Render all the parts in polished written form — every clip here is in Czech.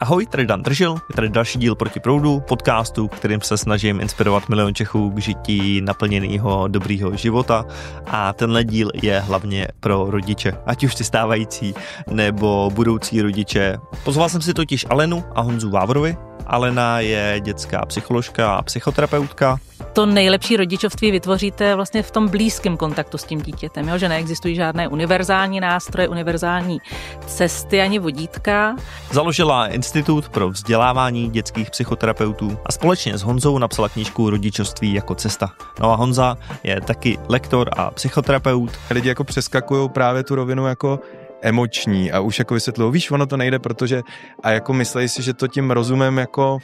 Ahoj, tady Dan Držil, je tady další díl Proti proudu, podcastu, kterým se snažím inspirovat milion Čechů k žití naplněného dobrýho života, a tenhle díl je hlavně pro rodiče, ať už ty stávající nebo budoucí rodiče. Pozval jsem si totiž Alenu a Honzu Vávrovi. Alena je dětská psycholožka a psychoterapeutka. To nejlepší rodičovství vytvoříte vlastně v tom blízkém kontaktu s tím dítětem, jo? Že neexistují žádné univerzální nástroje, univerzální cesty ani vodítka. Založila Institut pro vzdělávání dětských psychoterapeutů a společně s Honzou napsala knížku Rodičovství jako cesta. No a Honza je taky lektor a psychoterapeut. Lidi jako přeskakujou právě tu rovinu jako emoční a už jako vysvětlují, víš, ono to nejde, protože a jako myslej si, že to tím rozumem jako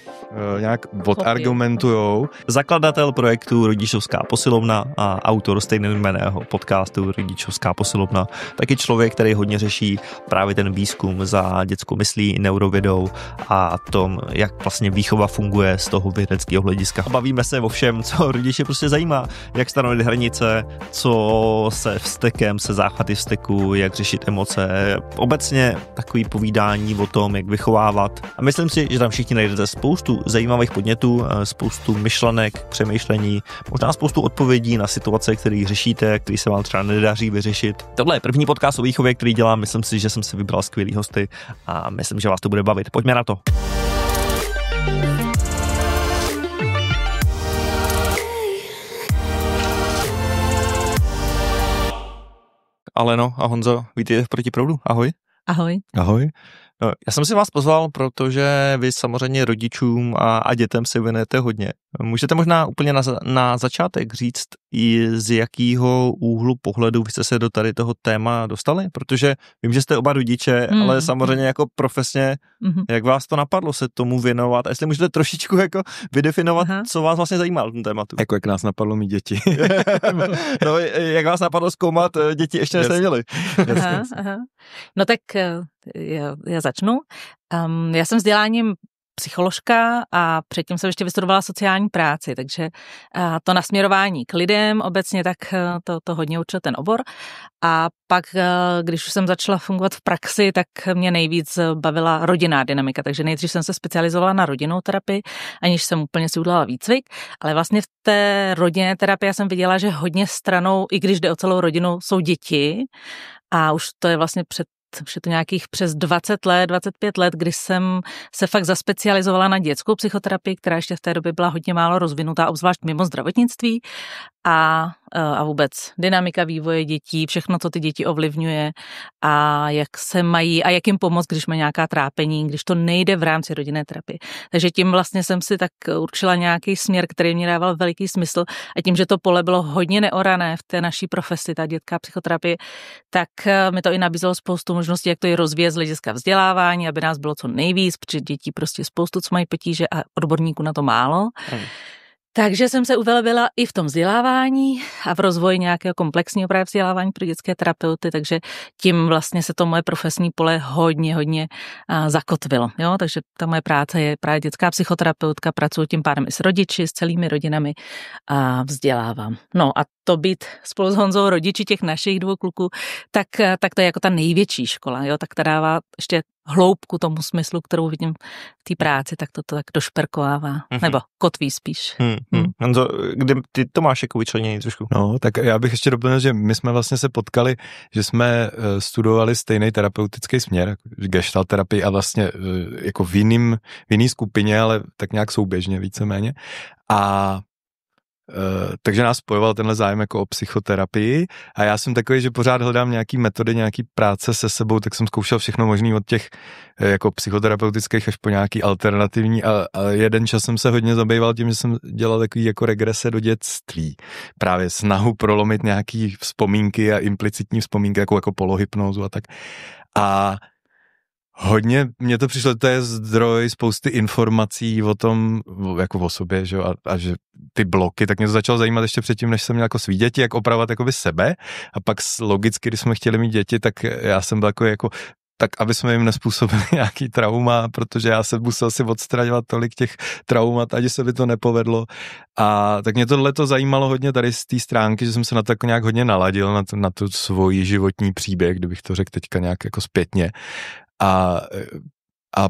nějak odargumentujou. Zakladatel projektu Rodičovská posilovna a autor stejnojmenného podcastu Rodičovská posilovna, taky člověk, který hodně řeší právě ten výzkum za dětskou myslí, neurovědou a tom, jak vlastně výchova funguje z toho vědeckého hlediska. Bavíme se o všem, co rodiče prostě zajímá, jak stanovit hranice, co se vztekem, se záchvaty vzteku, jak řešit emoce, obecně takový povídání o tom, jak vychovávat. A myslím si, že tam všichni najdete spoustu zajímavých podnětů, spoustu myšlenek, přemýšlení, možná spoustu odpovědí na situace, které řešíte, které se vám třeba nedaří vyřešit. Tohle je první podcast o výchově, který dělám. Myslím si, že jsem si vybral skvělý hosty a myslím, že vás to bude bavit. Pojďme na to. Aleno a Honzo, vítejte v Proti proudu. Ahoj. Ahoj. Ahoj. No, já jsem si vás pozval, protože vy samozřejmě rodičům a dětem se věnujete hodně. Můžete možná úplně na začátek říct, i z jakého úhlu pohledu vy jste se do tady toho téma dostali? Protože vím, že jste oba rodiče, ale samozřejmě jako profesně, jak vás to napadlo se tomu věnovat? A jestli můžete trošičku jako vydefinovat, co vás vlastně zajímá v tom tématu? Jako jak nás napadlo mít děti. No, jak vás napadlo zkoumat, děti ještě než jste měli. Aha. No tak já začnu. Já jsem vzděláním psycholožka a předtím jsem ještě vystudovala sociální práci, takže to nasměrování k lidem obecně, tak to hodně učil ten obor. A pak, když už jsem začala fungovat v praxi, tak mě nejvíc bavila rodinná dynamika, takže nejdřív jsem se specializovala na rodinnou terapii, aniž jsem úplně si udělala výcvik, ale vlastně v té rodinné terapii já jsem viděla, že hodně stranou, i když jde o celou rodinu, jsou děti a už to je vlastně už je to nějakých přes 20 let, 25 let, kdy jsem se fakt zaspecializovala na dětskou psychoterapii, která ještě v té době byla hodně málo rozvinutá, obzvlášť mimo zdravotnictví a vůbec dynamika vývoje dětí, všechno, co ty děti ovlivňuje a jak se mají a jak jim pomoct, když mají nějaká trápení, když to nejde v rámci rodinné terapie. Takže tím vlastně jsem si tak určila nějaký směr, který mě dával veliký smysl a tím, že to pole bylo hodně neorané v té naší profesi, ta dětská psychoterapie, tak mi to i nabízelo spoustu možností, jak to je rozvíjet z hlediska vzdělávání, aby nás bylo co nejvíc, protože dětí prostě spoustu, co mají potíže a odborníků na to málo. Takže jsem se uvelebila i v tom vzdělávání a v rozvoji nějakého komplexního právě vzdělávání pro dětské terapeuty, takže tím vlastně se to moje profesní pole hodně zakotvilo. Jo? Takže ta moje práce je právě dětská psychoterapeutka, pracuji tím pádem i s rodiči, s celými rodinami a vzdělávám. No a to být spolu s Honzou rodiči těch našich dvou kluků, tak to je jako ta největší škola, jo? Tak to dává ještě hloubku tomu smyslu, kterou vidím v té práci, tak to tak došperkovává, nebo kotví spíš. Honzo, kde ty to máš jako vyčleněný trošku? No, tak já bych ještě doplnil, že my jsme vlastně se potkali, že jsme studovali stejný terapeutický směr, gestalt terapii a vlastně jako v jiný skupině, ale tak nějak souběžně víceméně. A takže nás spojoval tenhle zájem jako o psychoterapii a já jsem takový, že pořád hledám nějaký metody, nějaký práce se sebou, tak jsem zkoušel všechno možný od těch jako psychoterapeutických až po nějaký alternativní a jeden čas jsem se hodně zabýval tím, že jsem dělal takový jako regrese do dětství. Právě snahu prolomit nějaký vzpomínky a implicitní vzpomínky jako polohypnózu a tak. A hodně mně to přišlo, to je zdroj spousty informací o tom, jako o sobě, že jo, a že ty bloky, tak mě to začalo zajímat ještě předtím, než jsem měl jako svý děti, jak opravovat jakoby sebe a pak logicky, když jsme chtěli mít děti, tak já jsem byl jako tak aby jsme jim nespůsobili nějaký trauma, protože já jsem musel si odstraňovat tolik těch traumat, ať se by to nepovedlo. A tak mě tohleto zajímalo hodně tady z té stránky, že jsem se na to jako nějak hodně naladil, na tu svůj životní příběh, kdybych to řekl teďka nějak jako zpětně. A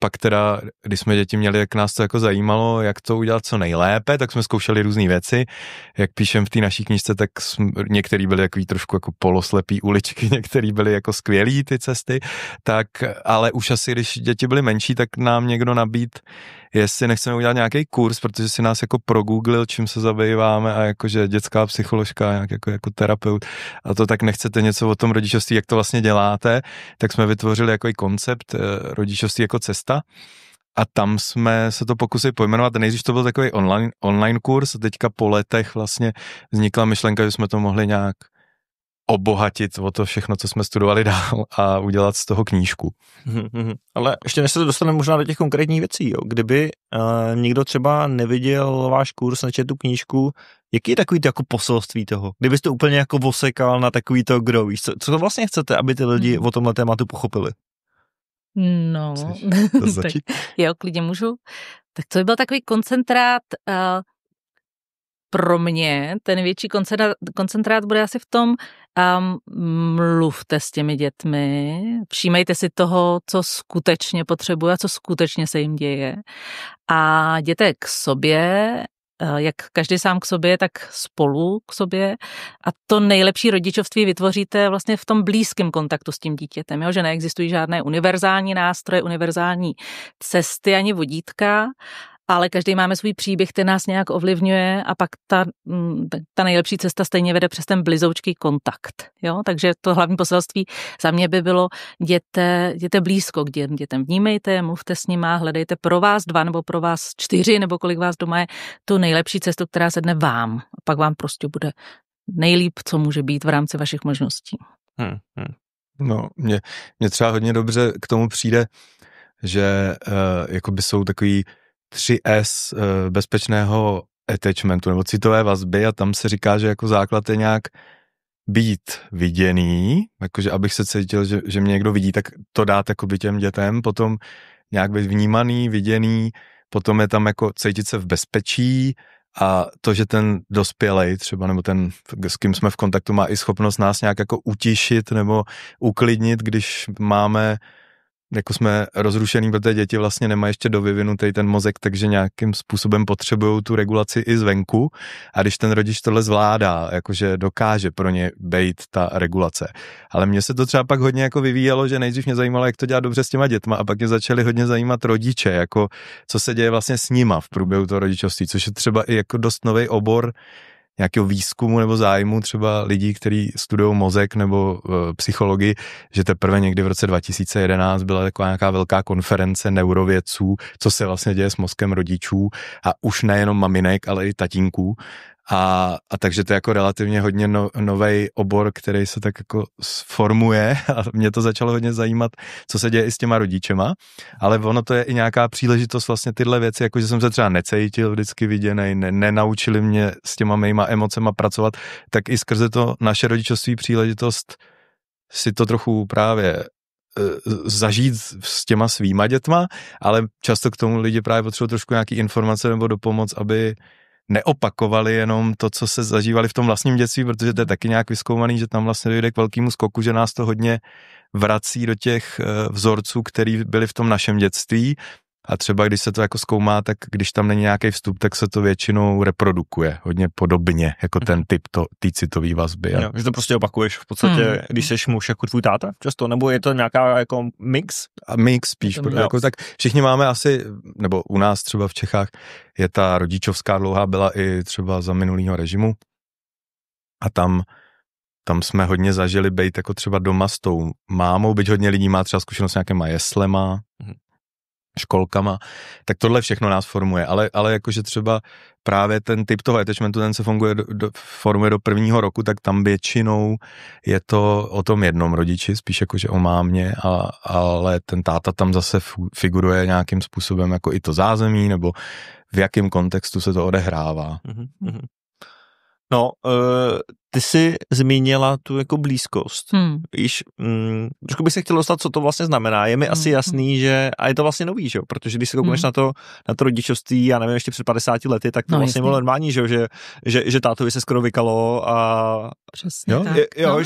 pak teda, když jsme děti měli, jak nás to jako zajímalo, jak to udělat co nejlépe, tak jsme zkoušeli různé věci. Jak píšem v té naší knížce, tak některý byli takový trošku jako poloslepý uličky, některý byli jako skvělý ty cesty, tak, ale už asi, když děti byly menší, tak nám někdo nabíd, jestli nechceme udělat nějaký kurz, protože si nás jako progooglil, čím se zabýváme a jakože dětská psycholožka, nějak jako terapeut a to tak nechcete něco o tom rodičovství, jak to vlastně děláte, tak jsme vytvořili jako i koncept rodičovství jako cesta a tam jsme se to pokusili pojmenovat. Nejdřív to byl takový online kurz a teďka po letech vlastně vznikla myšlenka, že jsme to mohli nějak obohatit o to všechno, co jsme studovali dál a udělat z toho knížku. Ale ještě než se dostaneme možná do těch konkrétních věcí, jo. Kdyby někdo třeba neviděl váš kurz, nečetl tu knížku, jaký je takový to jako poselství toho? Kdybyste úplně jako vosekal na takový to kdo, víš, co to vlastně chcete, aby ty lidi o tomhle tématu pochopili? No, tak, jo, klidně můžu. Tak to by byl takový koncentrát. Pro mě ten větší koncentrát bude asi v tom, mluvte s těmi dětmi, všímejte si toho, co skutečně potřebuje a co skutečně se jim děje. A jděte k sobě, jak každý sám k sobě, tak spolu k sobě. A to nejlepší rodičovství vytvoříte vlastně v tom blízkém kontaktu s tím dítětem, jo? Že neexistují žádné univerzální nástroje, univerzální cesty ani vodítka, ale každý máme svůj příběh, který nás nějak ovlivňuje a pak ta nejlepší cesta stejně vede přes ten blizoučký kontakt. Jo? Takže to hlavní poselství za mě by bylo, jděte blízko k dětem, vnímejte, mluvte s nima, hledejte pro vás 2 nebo pro vás 4 nebo kolik vás doma je, tu nejlepší cestu, která sedne vám. A pak vám prostě bude nejlíp, co může být v rámci vašich možností. No, mě třeba hodně dobře k tomu přijde, že jakoby jsou takový 3S bezpečného attachmentu nebo citové vazby a tam se říká, že jako základ je nějak být viděný, jakože abych se cítil, že mě někdo vidí, tak to dát jakoby těm dětem, potom nějak být vnímaný, viděný, potom je tam jako cítit se v bezpečí a to, že ten dospělej třeba, nebo ten, s kým jsme v kontaktu, má i schopnost nás nějak jako utišit nebo uklidnit, když máme jako jsme rozrušený, protože děti vlastně nemají ještě dovyvinutý ten mozek, takže nějakým způsobem potřebují tu regulaci i zvenku a když ten rodič tohle zvládá, jakože dokáže pro ně bejt ta regulace. Ale mně se to třeba pak hodně jako vyvíjelo, že nejdřív mě zajímalo, jak to dělat dobře s těma dětma a pak mě začaly hodně zajímat rodiče, jako co se děje vlastně s nima v průběhu toho rodičovství, což je třeba i jako dost nový obor nějakého výzkumu nebo zájmu třeba lidí, kteří studují mozek nebo psychologii, že teprve někdy v roce 2011 byla taková nějaká velká konference neurovědců, co se vlastně děje s mozkem rodičů a už nejenom maminek, ale i tatínků. A takže to je jako relativně hodně novej obor, který se tak jako formuje a mě to začalo hodně zajímat, co se děje i s těma rodičema, ale ono to je i nějaká příležitost vlastně tyhle věci, jakože jsem se třeba necítil vždycky viděnej, nenaučili mě s těma mýma emocema pracovat, tak i skrze to naše rodičovství příležitost si to trochu právě zažít s těma svýma dětma, ale často k tomu lidi právě potřebují trošku nějaký informace nebo dopomoc, aby neopakovali jenom to, co se zažívali v tom vlastním dětství, protože to je taky nějak vyzkoumaný, že tam vlastně dojde k velkému skoku, že nás to hodně vrací do těch vzorců, který byli v tom našem dětství a třeba když se to jako zkoumá, tak když tam není nějaký vstup, tak se to většinou reprodukuje hodně podobně, jako ten typ té citové vazby. Jo, že to prostě opakuješ v podstatě, když seš muž jako tvůj táta často, nebo je to nějaká jako mix? A mix spíš, jako, tak všichni máme asi, nebo u nás třeba v Čechách je ta rodičovská dlouhá byla i třeba za minulýho režimu a tam jsme hodně zažili bejt jako třeba doma s tou mámou, byť hodně lidí má třeba zkušenost s nějakýma jeslema, školkama, tak tohle všechno nás formuje, ale jakože třeba právě ten typ toho attachmentu, ten se formuje do 1. roku, tak tam většinou je to o tom jednom rodiči, spíš jakože o mámě, ale ten táta tam zase figuruje nějakým způsobem jako i to zázemí, nebo v jakém kontextu se to odehrává. No, Ty jsi zmínila tu jako blízkost. Trošku bych se chtěl dostat, co to vlastně znamená. Je mi asi jasný, že, a je to vlastně nový, že jo? Protože když se koukneš na to rodičovství, já nevím, ještě před 50 lety, tak to vlastně bylo normální, že tátovi se skoro vykalo a přesně jo? Tak. Jo.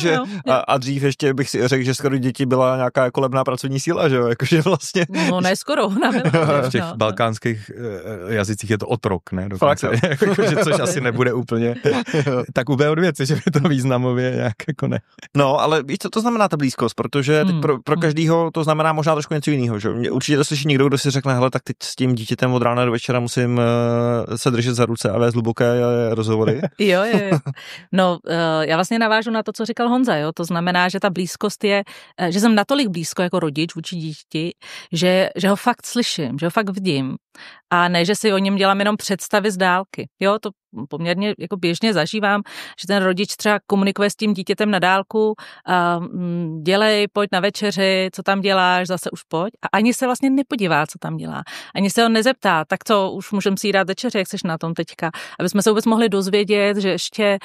A dřív ještě bych si řekl, že skoro děti byla nějaká jako levná pracovní síla, že jo? Jakože vlastně. No ne skoro. V těch balkánských jazycích je to otrok, ne? Dokonce. Jakože, což asi nebude úplně tak úplně od věci, že by to významově nějak jako ne. No, ale víš, co to znamená ta blízkost, protože teď pro každýho to znamená možná trošku něco jiného, že? Určitě to slyší někdo, kdo si řekne, hele, tak teď s tím dítětem od rána do večera musím se držet za ruce a vést hluboké rozhovory. Jo. No, já vlastně navážu na to, co říkal Honza, jo. To znamená, že ta blízkost je, že jsem natolik blízko jako rodič vůči dítěti, že ho fakt slyším, že ho fakt vidím. A ne, že si o něm dělám jenom představy z dálky. Jo, to poměrně jako běžně zažívám, že ten rodič třeba komunikuje s tím dítětem na dálku a dělej, pojď na večeři, co tam děláš, zase už pojď. A ani se vlastně nepodívá, co tam dělá. Ani se ho nezeptá, tak co, už můžeme si dát večeři, jak seš na tom teďka. Aby jsme se vůbec mohli dozvědět, že ještě,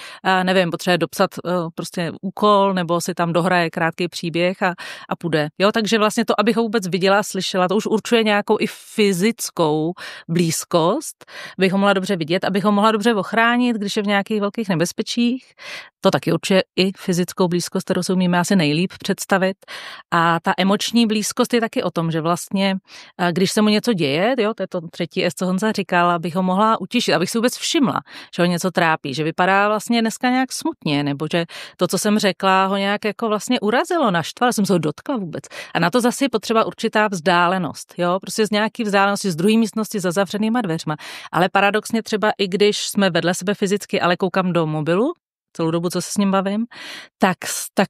nevím, potřebuje dopsat prostě úkol, nebo si tam dohraje krátký příběh a půjde. Jo, takže vlastně to, abych ho vůbec viděla, slyšela, to už určuje nějakou i fyzickou blízkost, abych ho mohla dobře vidět, abych ho mohla dobře ochránit, když je v nějakých velkých nebezpečích. To taky určuje i fyzickou blízkost, kterou si umíme asi nejlíp představit. A ta emoční blízkost je taky o tom, že vlastně, když se mu něco děje, jo, to je to třetí S, co Honza říkal, abych ho mohla utěšit, abych si vůbec všimla, že ho něco trápí, že vypadá vlastně dneska nějak smutně, nebo že to, co jsem řekla, ho nějak jako vlastně urazilo, naštvala, jsem se ho dotkla vůbec. A na to zase je potřeba určitá vzdálenost, jo, prostě z nějaký vzdálenosti, z druhé místnosti za zavřenýma dveřma. Ale paradoxně třeba i když jsme vedle sebe fyzicky, ale koukám do mobilu, celou dobu, co se s ním bavím, tak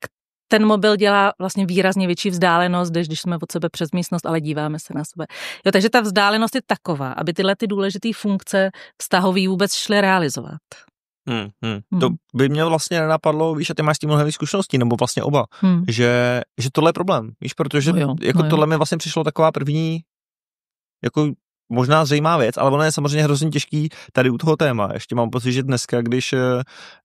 ten mobil dělá vlastně výrazně větší vzdálenost, než když jsme od sebe přes místnost, ale díváme se na sebe. Jo, takže ta vzdálenost je taková, aby tyhle ty důležité funkce vztahový vůbec šly realizovat. To by mě vlastně nenapadlo, víš, a ty máš s tím mnohem zkušeností, nebo vlastně oba, že tohle je problém, víš, protože tohle mi vlastně přišlo taková první, jako možná zřejmá věc, ale ono je samozřejmě hrozně těžký tady u toho téma. Ještě mám pocit, že dneska, když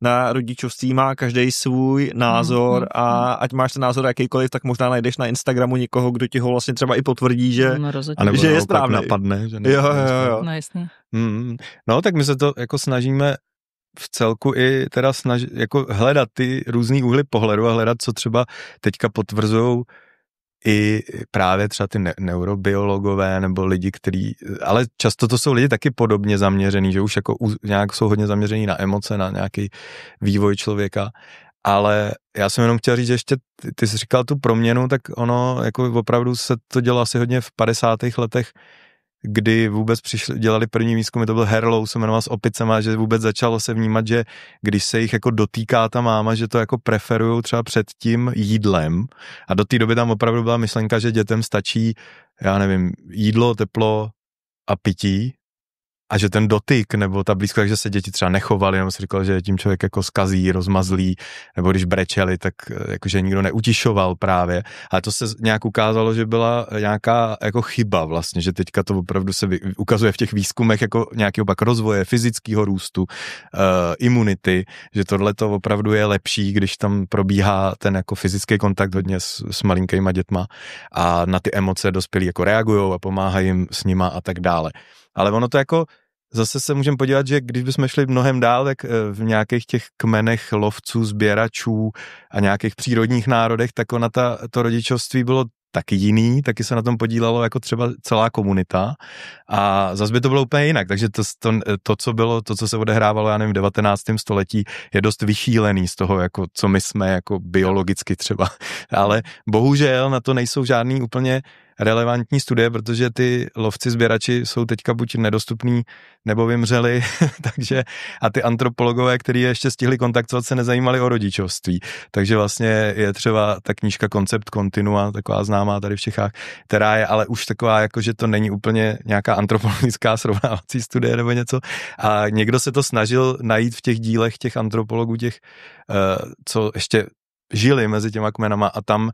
na rodičovství má každý svůj názor a ať máš ten názor jakýkoliv, tak možná najdeš na Instagramu někoho, kdo ti ho vlastně třeba i potvrdí, že je správný. Napadne, že jo. No jasně. No tak my se to jako snažíme v celku i teda jako hledat ty různý úhly pohledu a hledat, co třeba teďka potvrzujou i právě třeba ty neurobiologové nebo lidi, ale často to jsou lidi taky podobně zaměřený, že už jako nějak jsou hodně zaměřený na emoce, na nějaký vývoj člověka, ale já jsem jenom chtěl říct, že ještě ty jsi říkal tu proměnu, tak ono jako opravdu se to dělo asi hodně v 50. letech, kdy vůbec dělali první výzkumy, to byl Harlow, se jmenoval s opicema, že vůbec začalo se vnímat, že když se jich jako dotýká ta máma, že to jako preferují třeba před tím jídlem a do té doby tam opravdu byla myšlenka, že dětem stačí, já nevím, jídlo, teplo a pití a že ten dotyk nebo ta blízko, takže se děti třeba nechovali, nebo se říkalo, že tím člověk jako skazí, rozmazlí, nebo když brečeli, tak jakože nikdo neutišoval právě. Ale to se nějak ukázalo, že byla nějaká jako chyba vlastně, že teďka to opravdu se ukazuje v těch výzkumech jako nějaký opak rozvoje, fyzického růstu, imunity, že tohle to opravdu je lepší, když tam probíhá ten jako fyzický kontakt hodně s malinkýma dětma a na ty emoce dospělí jako reagujou a pomáhají jim s nima a tak dále. Ale ono to jako, zase se můžeme podívat, že když bychom šli mnohem dál, tak v nějakých těch kmenech lovců, sběračů a nějakých přírodních národech, tak ona to rodičovství bylo taky jiný, taky se na tom podílelo jako třeba celá komunita a zase by to bylo úplně jinak, takže to, co se odehrávalo, já nevím, v 19. století je dost vychýlený z toho, jako co my jsme jako biologicky třeba, ale bohužel na to nejsou žádný úplně relevantní studie, protože ty lovci sběrači jsou teďka buď nedostupní, nebo vymřeli, takže a ty antropologové, kteří ještě stihli kontaktovat, se nezajímali o rodičovství. Takže vlastně je třeba ta knížka Koncept kontinua, taková známá tady v Čechách, která je ale už taková, jako že to není úplně nějaká antropologická srovnávací studie nebo něco. A někdo se to snažil najít v těch dílech těch antropologů, těch, co ještě žili mezi těma kmenama a tam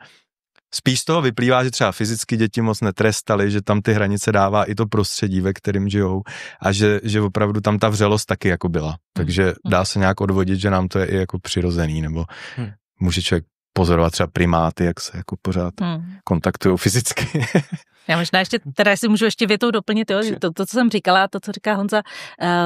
spíš z toho vyplývá, že třeba fyzicky děti moc netrestali, že tam ty hranice dává i to prostředí, ve kterém žijou a že opravdu tam ta vřelost taky jako byla. Takže dá se nějak odvodit, že nám to je i jako přirozený, nebo může člověk pozorovat třeba primáty, jak se jako pořád kontaktují fyzicky. Já možná ještě, teda si můžu ještě větou doplnit, jo, to, co jsem říkala, to, co říká Honza,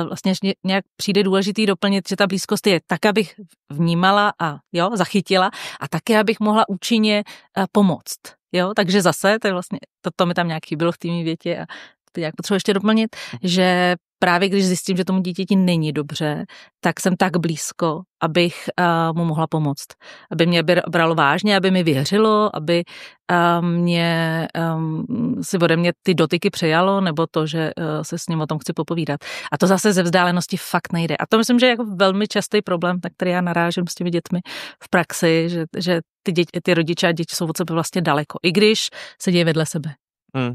vlastně nějak přijde důležitý doplnit, že ta blízkost je tak, abych vnímala a jo, zachytila a taky, abych mohla účinně pomoct. Jo, takže zase, to je vlastně, to mi tam nějak chybilo v té mý větě a to nějak potřebuji ještě doplnit, že právě když zjistím, že tomu dítěti není dobře, tak jsem tak blízko, abych mu mohla pomoct. Aby mě bralo vážně, aby mi věřilo, aby si ode mě ty dotyky přejalo, nebo to, že se s ním o tom chci popovídat. A to zase ze vzdálenosti fakt nejde. A to myslím, že je jako velmi častý problém, na který já narážím s těmi dětmi v praxi, že ty rodiče a děti jsou od sebe vlastně daleko, i když sedí vedle sebe.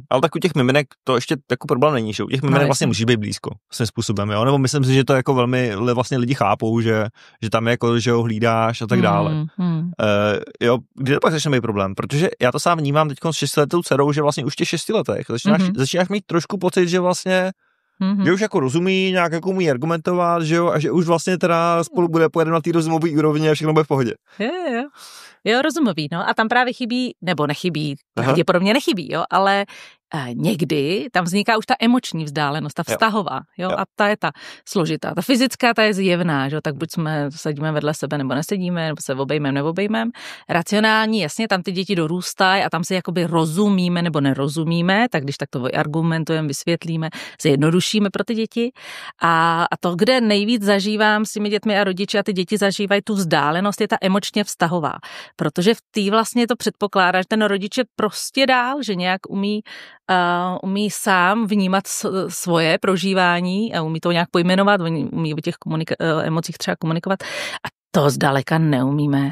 Ale tak u těch miminek to ještě jako problém není, že u těch miminek vlastně může být blízko svým způsobem, jo, nebo myslím si, že to jako velmi vlastně lidi chápou, že tam je jako, že ho hlídáš a tak dále. Jo, kde to pak začne být problém, protože já to sám vnímám teď s 6letou dcerou, že vlastně už v těch 6 letech začínáš mít trošku pocit, že vlastně že už jako rozumí, nějak jako umí argumentovat, že jo, a že už vlastně teda spolu pojedeme na té rozumové úrovni a všechno bude v pohodě. Jo, rozumový, no. A tam právě chybí, nebo nechybí, pravděpodobně nechybí, jo, ale někdy tam vzniká už ta emoční vzdálenost, ta vztahová, jo, a ta je ta složitá. Ta fyzická, ta je zjevná, že jo, tak buď sedíme vedle sebe, nebo nesedíme, nebo se obejmeme. Racionální, jasně, tam ty děti dorůstají a tam si jakoby rozumíme nebo nerozumíme, tak když tak to argumentujeme, vysvětlíme, zjednodušíme pro ty děti. A to, kde nejvíc zažívám s těmi dětmi a rodiči a ty děti zažívají tu vzdálenost, je ta emočně vztahová. Protože v té vlastně to předpokládá, že ten rodič je prostě dál, že nějak umí sám vnímat svoje prožívání a umí to nějak pojmenovat, umí o těch emocích třeba komunikovat a to zdaleka neumíme.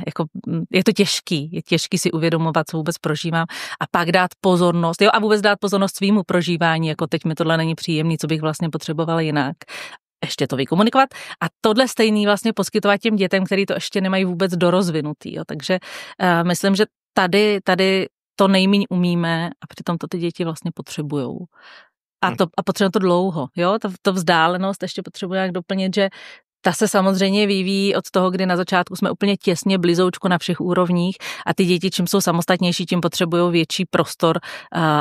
Je to těžký si uvědomovat, co vůbec prožívám a pak dát pozornost, jo, a vůbec dát pozornost svýmu prožívání, jako teď mi tohle není příjemný, co bych vlastně potřebovala jinak. Ještě to vykomunikovat a tohle stejný vlastně poskytovat těm dětem, který to ještě nemají vůbec dorozvinutý. Jo. Takže myslím, že tady to nejméně umíme a přitom to ty děti vlastně potřebujou. A potřebujeme to dlouho. Jo. To vzdálenost ještě potřebuje nějak doplnit, že ta se samozřejmě vyvíjí od toho, kdy na začátku jsme úplně těsně blizoučko na všech úrovních a ty děti, čím jsou samostatnější, tím potřebují větší prostor,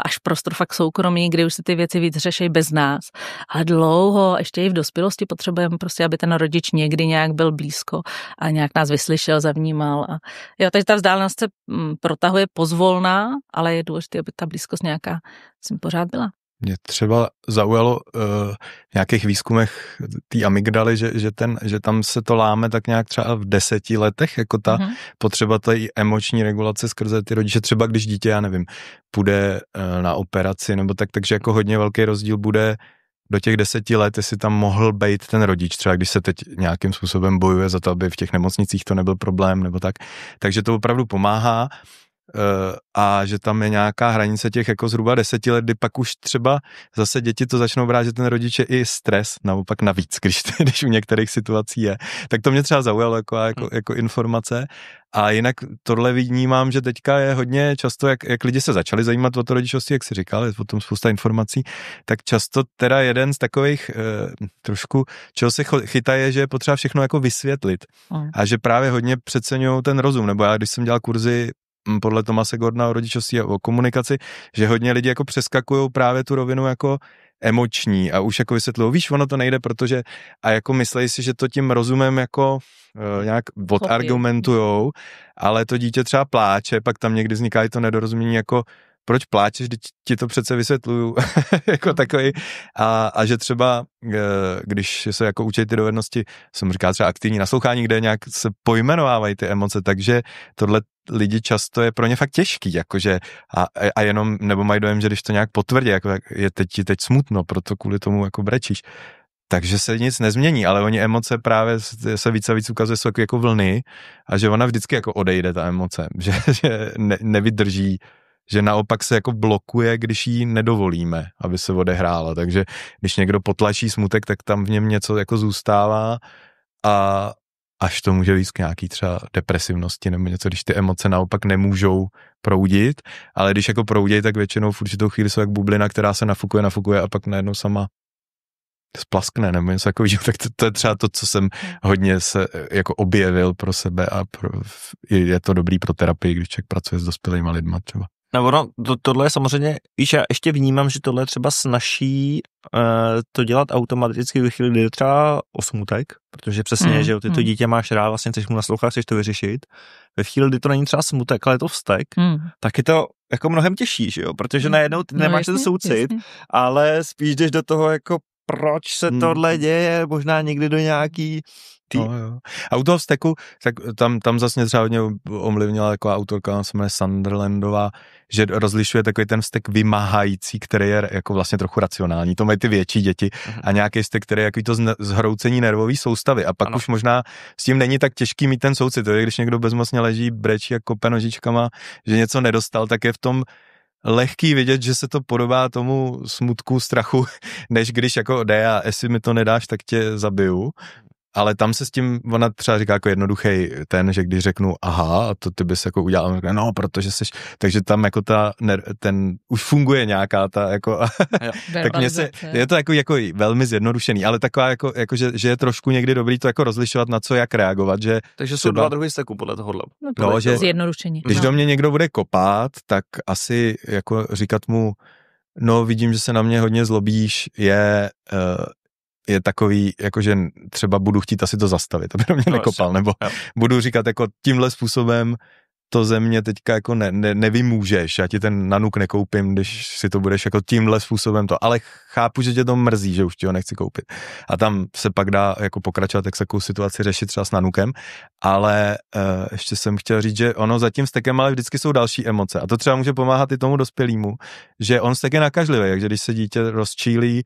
až prostor fakt soukromí, kdy už si ty věci víc řeší bez nás. Ale dlouho, ještě i v dospělosti potřebujeme prostě, aby ten rodič někdy nějak byl blízko a nějak nás vyslyšel, zavnímal. Takže ta vzdálenost se protahuje pozvolna, ale je důležité, aby ta blízkost nějaká pořád byla. Mě třeba zaujalo v nějakých výzkumech té amygdaly, že tam se to láme tak nějak třeba v 10 letech, jako ta potřeba té emoční regulace skrze ty rodiče. Třeba když dítě, já nevím, půjde na operaci nebo takže jako hodně velký rozdíl bude do těch 10 let, jestli tam mohl být ten rodič, třeba když se teď nějakým způsobem bojuje za to, aby v těch nemocnicích to nebyl problém nebo tak. Takže to opravdu pomáhá. A že tam je nějaká hranice těch jako zhruba 10 let, kdy pak už třeba zase děti to začnou brát, že ten rodič je i stres, naopak navíc, když u některých situací je. Tak to mě třeba zaujalo jako informace. A jinak tohle vnímám, že teďka je hodně často, jak lidi se začali zajímat o to rodičovství, jak si říkal, je o tom spousta informací, tak často teda jeden z takových trošku, čeho se chytá je, že je potřeba všechno jako vysvětlit. A že právě hodně přeceňují ten rozum, nebo já když jsem dělal kurzy podle Thomase Gordona o rodičovství a o komunikaci, že hodně lidí jako přeskakujou právě tu rovinu jako emoční a už jako vysvětlují, víš, ono to nejde, protože a jako myslej si, že to tím rozumem jako nějak odargumentujou, ale to dítě třeba pláče, pak tam někdy vzniká i to nedorozumění jako proč pláčeš, když ti to přece vysvětluju, jako takový. A že třeba, když se jako učí ty dovednosti, jsem říkal třeba aktivní naslouchání, kde nějak se pojmenovávají ty emoce, takže tohle lidi často je pro ně fakt těžký, jakože a jenom, nebo mají dojem, že když to nějak potvrdí, jako je teď smutno, proto kvůli tomu jako brečíš. Takže se nic nezmění, ale oni emoce právě se víc a víc ukazuje, jsou jako vlny a že ona vždycky jako odejde ta emoce, že nevydrží, že naopak se jako blokuje, když jí nedovolíme, aby se odehrála. Takže když někdo potlačí smutek, tak tam v něm něco jako zůstává až to může víc k nějaký třeba depresivnosti nebo něco, když ty emoce naopak nemůžou proudit, ale když jako proudí, tak většinou v určitou chvíli jsou jak bublina, která se nafukuje a pak najednou sama splaskne nebo něco takového, tak to je třeba to, co jsem hodně se jako objevil pro sebe a je to dobrý pro terapii, když člověk pracuje s dospělýma lidma třeba. No ono, tohle je samozřejmě, víš, já ještě vnímám, že tohle je třeba snaží to dělat automaticky ve chvíli, kdy je třeba o smutek, protože přesně, že ty to dítě máš rád, vlastně chceš mu naslouchat, chceš to vyřešit. Ve chvíli, kdy to není třeba smutek, ale je to vztek, tak je to jako mnohem těžší, že jo, protože najednou ty nemáš ten soucit, ale spíš jdeš do toho jako proč se tohle děje, možná někdy do nějaký No, jo. A u toho vzteku, tak tam zase třeba hodně omlivnila taková autorka, se jmenuje Sunderlandová, že rozlišuje takový ten vztek vymáhající, který je jako vlastně trochu racionální. To mají ty větší děti a nějaký vztek, který je jaký to zhroucení nervové soustavy. A pak už možná s tím není tak těžký mít ten soucit. To je, když někdo bezmocně leží, brečí a kope nožičkama, že něco nedostal, tak je v tom lehký vidět, že se to podobá tomu smutku, strachu, než když jako a jestli mi to nedáš, tak tě zabiju. Ale tam se s tím, ona třeba říká jako jednoduchý ten, že když řeknu aha, a to ty bys jako udělal, řekne, no, protože seš, takže tam jako ten už funguje nějaká ta jako, tak mně se, je to jako velmi zjednodušený, ale taková jako že je trošku někdy dobrý to jako rozlišovat na co, jak reagovat, že takže jsou dva druhy vzteku podle tohohle. No, že zjednodušení. Když do mě někdo bude kopat, tak asi jako říkat mu, no vidím, že se na mě hodně zlobíš, je takový, jakože třeba budu chtít asi to zastavit, aby do mě nekopal, nebo budu říkat jako tímhle způsobem to ze mě teďka jako nevymůžeš, já ti ten nanuk nekoupím, když si to budeš jako tímhle způsobem to, ale chápu, že tě to mrzí, že už ti ho nechci koupit. A tam se pak dá jako pokračovat, jak se takovou situaci řešit třeba s nanukem, ale ještě jsem chtěl říct, že ono za tím vztekem ale vždycky jsou další emoce a to třeba může pomáhat i tomu dospělému, že on vztek je nakažlivý, takže když se dítě rozčílí,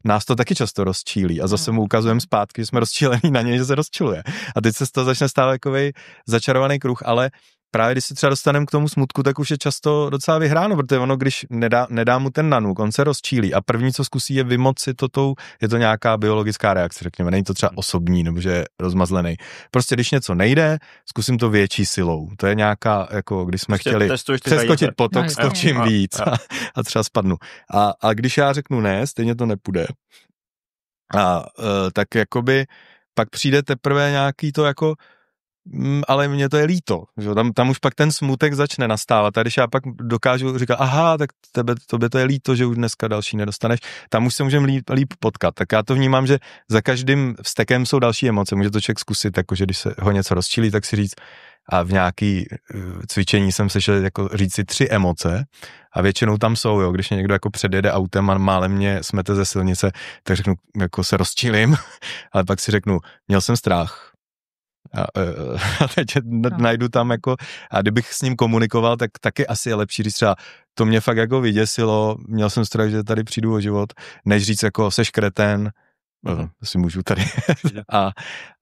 nás to taky často rozčílí a zase mu ukazujeme zpátky, že jsme rozčílení na něj, že se rozčiluje. A teď se z toho začne stávat takovej začarovaný kruh, ale právě když se třeba dostaneme k tomu smutku, tak už je často docela vyhráno, protože ono, když nedá mu ten nanuk, on se rozčílí a první, co zkusí, je vymoci je to nějaká biologická reakce, řekněme, není to třeba osobní, nebo že je rozmazlený. Prostě když něco nejde, zkusím to větší silou. To je nějaká, jako když jsme chtěli přeskočit potok, skočím víc a třeba spadnu. A když já řeknu ne, stejně to nepůjde. Tak jakoby pak přijde teprve nějaký to jako ale mně to je líto, že? Tam už pak ten smutek začne nastávat a když já pak dokážu říkat, aha, tak tobě to je líto, že už dneska další nedostaneš, tam už se můžeme líp potkat, tak já to vnímám, že za každým vztekem jsou další emoce, může to člověk zkusit, jakože když se ho něco rozčílí, tak si říct, a v nějaký cvičení jsem sešel jako říct si 3 emoce a většinou tam jsou, jo, když mě někdo jako předjede autem a málem mě smete ze silnice, tak řeknu, jako se rozčílím, ale pak si řeknu, měl jsem strach, a teď najdu tam jako, a kdybych s ním komunikoval, tak taky asi je lepší říct třeba, to mě fakt jako vyděsilo, měl jsem strach, že tady přijdu o život, než říct jako seš kreten, si můžu tady.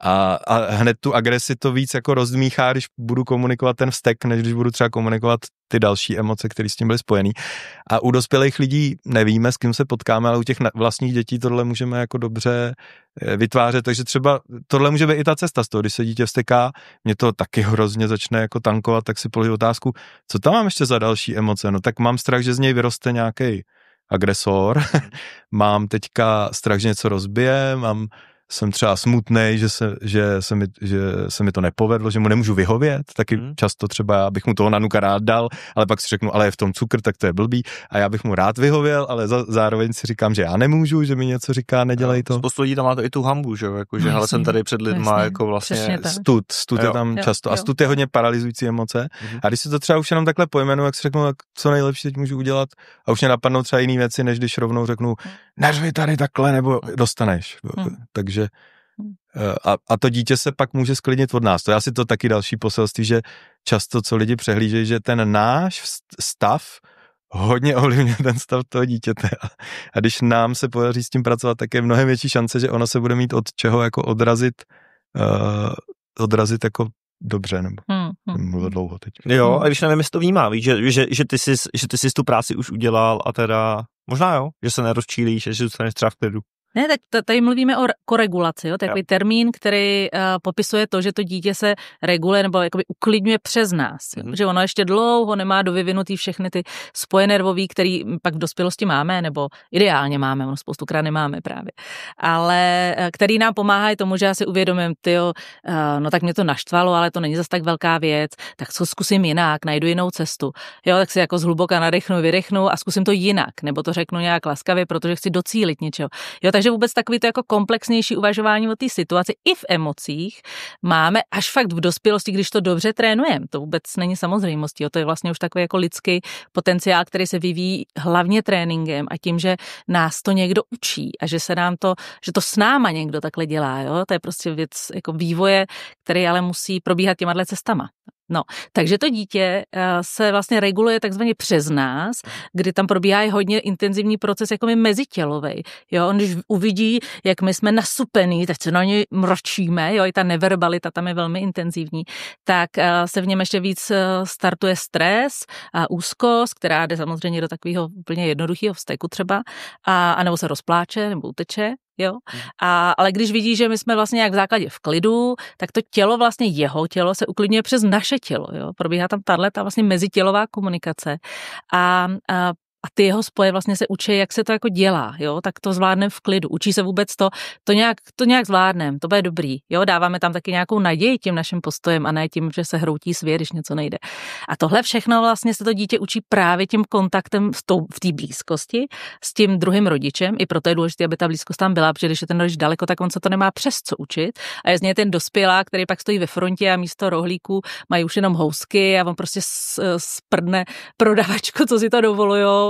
a hned tu agresi to víc jako rozdmíchá, když budu komunikovat ten vztek, než když budu třeba komunikovat ty další emoce, které s tím byly spojený. A u dospělých lidí nevíme, s kým se potkáme, ale u těch vlastních dětí tohle můžeme jako dobře vytvářet, takže třeba tohle může být i ta cesta z toho, když se dítě vzteká, mě to taky hrozně začne jako tankovat, tak si položím otázku, co tam mám ještě za další emoce, no tak mám strach, že z něj vyroste nějaký agresor, mám teďka strach, že něco rozbije, jsem třeba smutnej, že se mi to nepovedlo, že mu nemůžu vyhovět, taky často třeba já bych mu toho nanuka rád dal, ale pak si řeknu, ale je v tom cukr, tak to je blbý a já bych mu rád vyhověl, ale zároveň si říkám, že já nemůžu, že mi něco říká, nedělej to. Spoustu lidí tam má to i tu hambu, že jo, jako, že hele, jsem tady před lidma, jako vlastně stud je tam často a stud je hodně paralyzující emoce a když si to třeba už jenom takhle pojmenu, jak si řeknu, co nejlepší teď můžu udělat a už mě napadnou třeba jiný věci, než když rovnou řeknu, neřvi tady takhle, nebo dostaneš. Takže a to dítě se pak může sklidnit od nás. To je asi to taky další poselství, že často, co lidi přehlížejí, že ten náš stav hodně ovlivňuje ten stav toho dítěte. A když nám se podaří s tím pracovat, tak je mnohem větší šance, že ono se bude mít od čeho jako odrazit jako dobře, nebo mluvil dlouho teď. Jo, a když nevím, jestli to vnímá, víš, že ty jsi tu práci už udělal a teda možná jo, že se nerozčílíš, že zůstaneš třeba v klidu. Ne, tak tady mluvíme o koregulaci, jo? To je takový termín, který popisuje to, že to dítě se reguluje nebo jakoby uklidňuje přes nás. Že ono ještě dlouho nemá dovyvinutý všechny ty spoje nervový, který pak v dospělosti máme, nebo ideálně máme, ono spoustukrát nemáme právě. Ale který nám pomáhají tomu, že já si uvědomím, no tak mě to naštvalo, ale to není zas tak velká věc, tak co zkusím jinak, najdu jinou cestu. Jo, tak si jako zhluboka nadechnu, vydechnu a zkusím to jinak, nebo to řeknu nějak laskavě, protože chci docílit něčeho. Jo, takže vůbec takový to jako komplexnější uvažování o té situaci i v emocích máme až fakt v dospělosti, když to dobře trénujeme. To vůbec není samozřejmostí. Jo, to je vlastně už takový jako lidský potenciál, který se vyvíjí hlavně tréninkem a tím, že nás to někdo učí a že se nám to, že to s náma někdo takhle dělá. Jo? To je prostě věc jako vývoje, který ale musí probíhat těma cestama. No, takže to dítě se vlastně reguluje takzvaně přes nás, kdy tam probíhá i hodně intenzivní proces jako mezitělovej. Jo, on když uvidí, jak my jsme nasupený, tak se na něj mročíme, jo, i ta neverbalita tam je velmi intenzivní, tak se v něm ještě víc startuje stres a úzkost, která jde samozřejmě do takového úplně jednoduchého vzteku třeba, a nebo se rozpláče nebo uteče. Jo? Ale když vidí, že my jsme vlastně nějak v základě v klidu, tak to tělo, vlastně jeho tělo se uklidňuje přes naše tělo. Jo? Probíhá tam tato vlastně mezitělová komunikace a ty jeho spoje vlastně se učí, jak se to jako dělá, jo, tak to zvládneme v klidu. Učí se vůbec to nějak zvládneme, to bude dobrý, jo, dáváme tam taky nějakou naději tím naším postojem a ne tím, že se hroutí svět, když něco nejde. A tohle všechno vlastně se to dítě učí právě tím kontaktem v té blízkosti s tím druhým rodičem, i proto je důležité, aby ta blízkost tam byla, protože když je ten rodič daleko, tak on se to nemá přes co učit. A je z něj ten dospělák, který pak stojí ve frontě a místo rohlíků mají už jenom housky a on prostě sprdne prodavačku, co si to dovolujou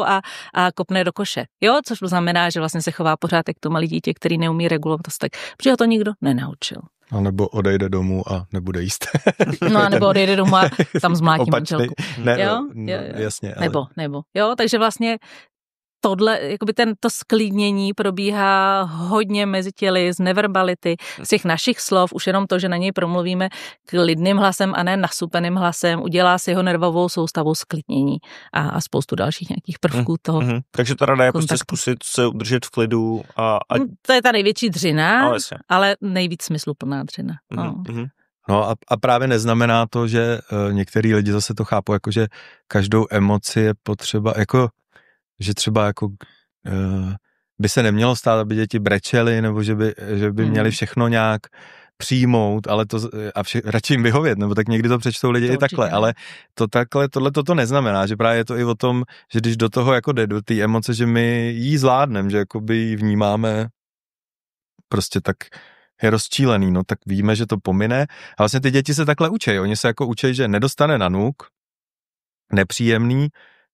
a kopne do koše. Jo, což znamená, že vlastně se chová pořád jak to malé dítě, který neumí regulovat tak, protože ho to nikdo nenaučil. A nebo odejde domů a nebude jíst. No a nebo odejde domů a tam zmlátí manželku. Ne, jo? Jasně. Ale... Nebo. Jo, takže vlastně tohle, jakoby to sklidnění probíhá hodně mezi těly, z neverbality, z těch našich slov, už jenom to, že na něj promluvíme klidným hlasem a ne nasupeným hlasem, udělá si jeho nervovou soustavu sklidnění a spoustu dalších nějakých prvků toho. Takže ta rada je prostě zkusit se udržet v klidu a... To je ta největší dřina, ale nejvíc smysluplná dřina. No a právě neznamená to, že některý lidi zase to chápou, jako že každou emoci je potřeba, jako že třeba jako by se nemělo stát, aby děti brečely, nebo že by měli všechno nějak přijmout, ale radši jim vyhovět, nebo tak někdy to přečtou lidi to i takhle, určitě. Ale to takhle, to neznamená, že právě je to i o tom, že když do toho jako jde, do té emoce, že my jí zvládneme, že jakoby ji vnímáme prostě tak je rozčílený, no tak víme, že to pomine. A vlastně ty děti se takhle učí, oni se jako učí, že nedostane nanuk, nepříjemný,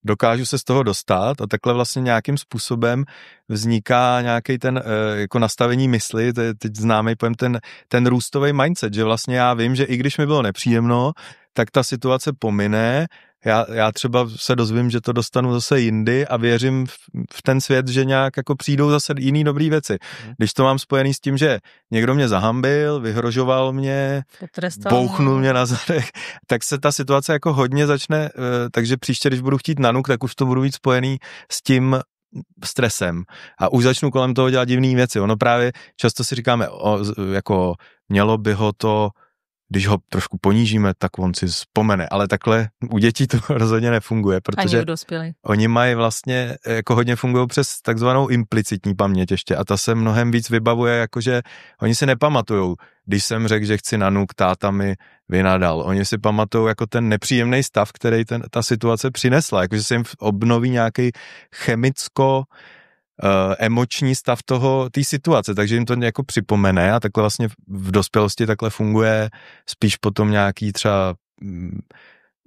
dokážu se z toho dostat a takhle vlastně nějakým způsobem vzniká nějaký ten jako nastavení mysli, to je teď známý pojem ten růstový mindset, že vlastně já vím, že i když mi bylo nepříjemno, tak ta situace pomine, já třeba se dozvím, že to dostanu zase jindy a věřím v ten svět, že nějak jako přijdou zase jiný dobrý věci. Když to mám spojený s tím, že někdo mě zahambil, vyhrožoval mě, bouchnul mě na zadech, tak se ta situace jako hodně začne, takže příště, když budu chtít nanuk, tak už to budu víc spojený s tím stresem a už začnu kolem toho dělat divné věci. Ono právě často si říkáme, jako mělo by ho to, když ho trošku ponížíme, tak on si vzpomene, ale takhle u dětí to rozhodně nefunguje, protože oni mají vlastně, jako hodně fungují přes takzvanou implicitní paměť ještě a ta se mnohem víc vybavuje, jakože oni si nepamatujou, když jsem řekl, že chci nanuk, táta mi vynadal. Oni si pamatují jako ten nepříjemný stav, který ta situace přinesla, jakože se jim obnoví nějaký emoční stav té situace, takže jim to jako připomene a takhle vlastně v dospělosti takhle funguje spíš potom nějaký třeba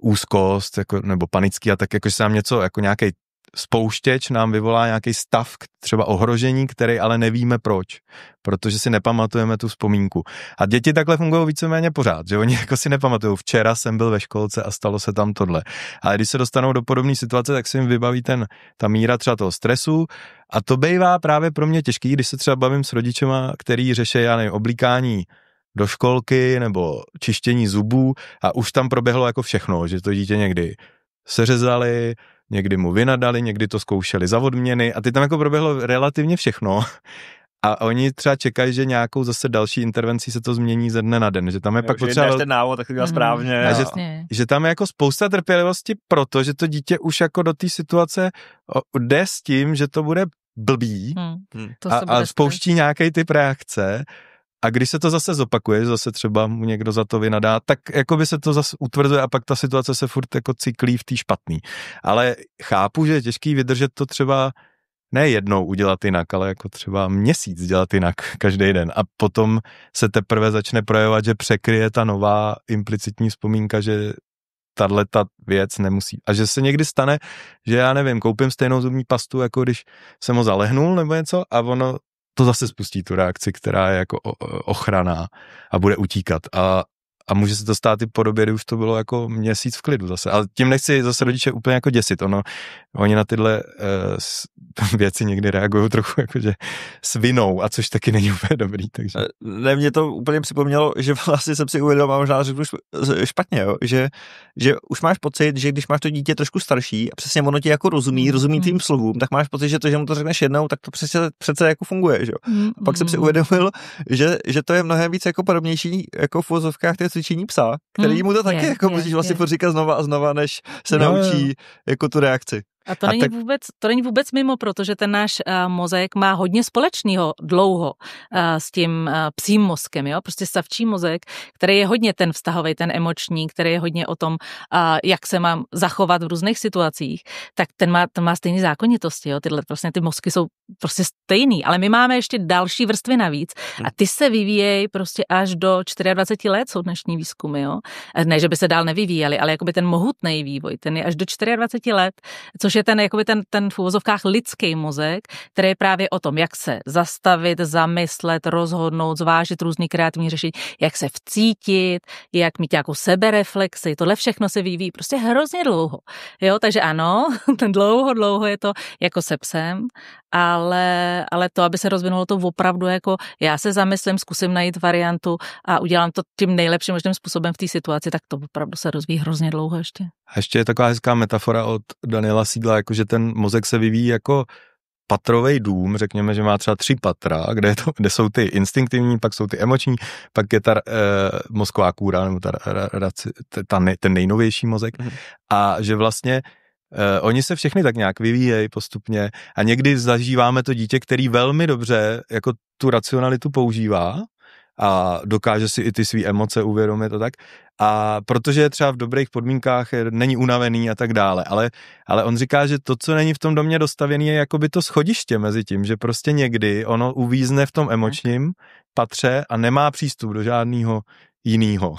úzkost jako, nebo panický a tak jako, že se nám něco, jako nějaký spouštěč nám vyvolá nějaký stav, třeba ohrožení, který ale nevíme proč, protože si nepamatujeme tu vzpomínku. A děti takhle fungují víceméně pořád, že oni jako si nepamatují, včera jsem byl ve školce a stalo se tam tohle. Ale když se dostanou do podobné situace, tak se jim vybaví ta míra třeba toho stresu a to bývá právě pro mě těžký, když se třeba bavím s rodičema, který řeší, oblíkání do školky nebo čištění zubů a už tam proběhlo jako všechno, že to dítě někdy seřezali, někdy mu vynadali, někdy to zkoušeli za odměny a teď tam jako proběhlo relativně všechno A oni třeba čekají, že nějakou zase další intervencí se to změní ze dne na den, že tam je pak potřeba... ten návod, tak to dělá správně. A že tam je jako spousta trpělivosti, protože to dítě už jako do té situace jde s tím, že to bude blbý a spouští nějaký typ reakce. A když se to zase zopakuje, zase třeba mu někdo za to vynadá, tak jako by se to zase utvrzuje a pak ta situace se furt jako cyklí v té špatný. Ale chápu, že je těžký vydržet to třeba ne jednou udělat jinak, ale jako třeba měsíc dělat jinak každý den. A potom se teprve začne projevovat, že překryje ta nová implicitní vzpomínka, že tato věc nemusí. A že se někdy stane, že já nevím, koupím stejnou zubní pastu, jako když jsem ho zalehnul nebo něco a ono to zase spustí tu reakci, která je jako ochranná a bude utíkat. A může se to stát i po době, kdy už to bylo jako měsíc v klidu zase. Ale tím nechci zase rodiče úplně jako děsit. Oni na tyhle věci někdy reagují trochu jakože s vinou, a což taky není úplně dobrý. Takže. Ne, mě to úplně připomnělo, že vlastně jsem si uvědomil, a možná řeknu špatně, jo, že už máš pocit, že když máš to dítě trošku starší a přesně ono ti jako rozumí tvým slovům, tak máš pocit, že to, že mu to řekneš jednou, tak to přece jako funguje, že jo. A pak jsem si uvědomil, že to je mnohem víc jako podobnější jako v uvozovkách cvičení psa, který mu to taky jako musíš vlastně říkat znova a znova, než se naučí jako tu reakci. A to není vůbec mimo, protože ten náš mozek má hodně společného dlouho s tím psím mozkem, jo? Prostě savčí mozek, který je hodně ten vztahový, ten emoční, který je hodně o tom, jak se mám zachovat v různých situacích, tak ten má stejné zákonitosti, jo? Ty mozky jsou prostě stejný, ale my máme ještě další vrstvy navíc a ty se vyvíjejí prostě až do 24 let, jsou dnešní výzkumy, jo? Ne, že by se dál nevyvíjeli, ale jakoby ten mohutný vývoj, ten je až do 24 let, což je ten v uvozovkách lidský mozek, který je právě o tom, jak se zastavit, zamyslet, rozhodnout, zvážit různý kreativní řešení, jak se vcítit, jak mít nějakou sebereflexi, tohle všechno se vyvíjí prostě hrozně dlouho. Jo, takže ano, dlouho je to jako se psem, ale to, aby se rozvinulo to opravdu jako já se zamyslím, zkusím najít variantu a udělám to tím nejlepším možným způsobem v té situaci, tak to opravdu se rozvíjí hrozně dlouho ještě. A ještě je taková hezká metafora od Daniela Siegla, jakože ten mozek se vyvíjí jako patrovej dům, řekněme, že má třeba 3 patra, kde jsou ty instinktivní, pak jsou ty emoční, pak je ta mozková kůra, nebo ten nejnovější mozek. A že vlastně oni se všechny tak nějak vyvíjejí postupně a někdy zažíváme to dítě, který velmi dobře jako tu racionalitu používá a dokáže si i ty svý emoce uvědomit a tak. A protože je třeba v dobrých podmínkách, není unavený a tak dále. Ale on říká, že to, co není v tom domě dostavěný, je jakoby to schodiště mezi tím, že prostě někdy ono uvízne v tom emočním patře a nemá přístup do žádného jinýho.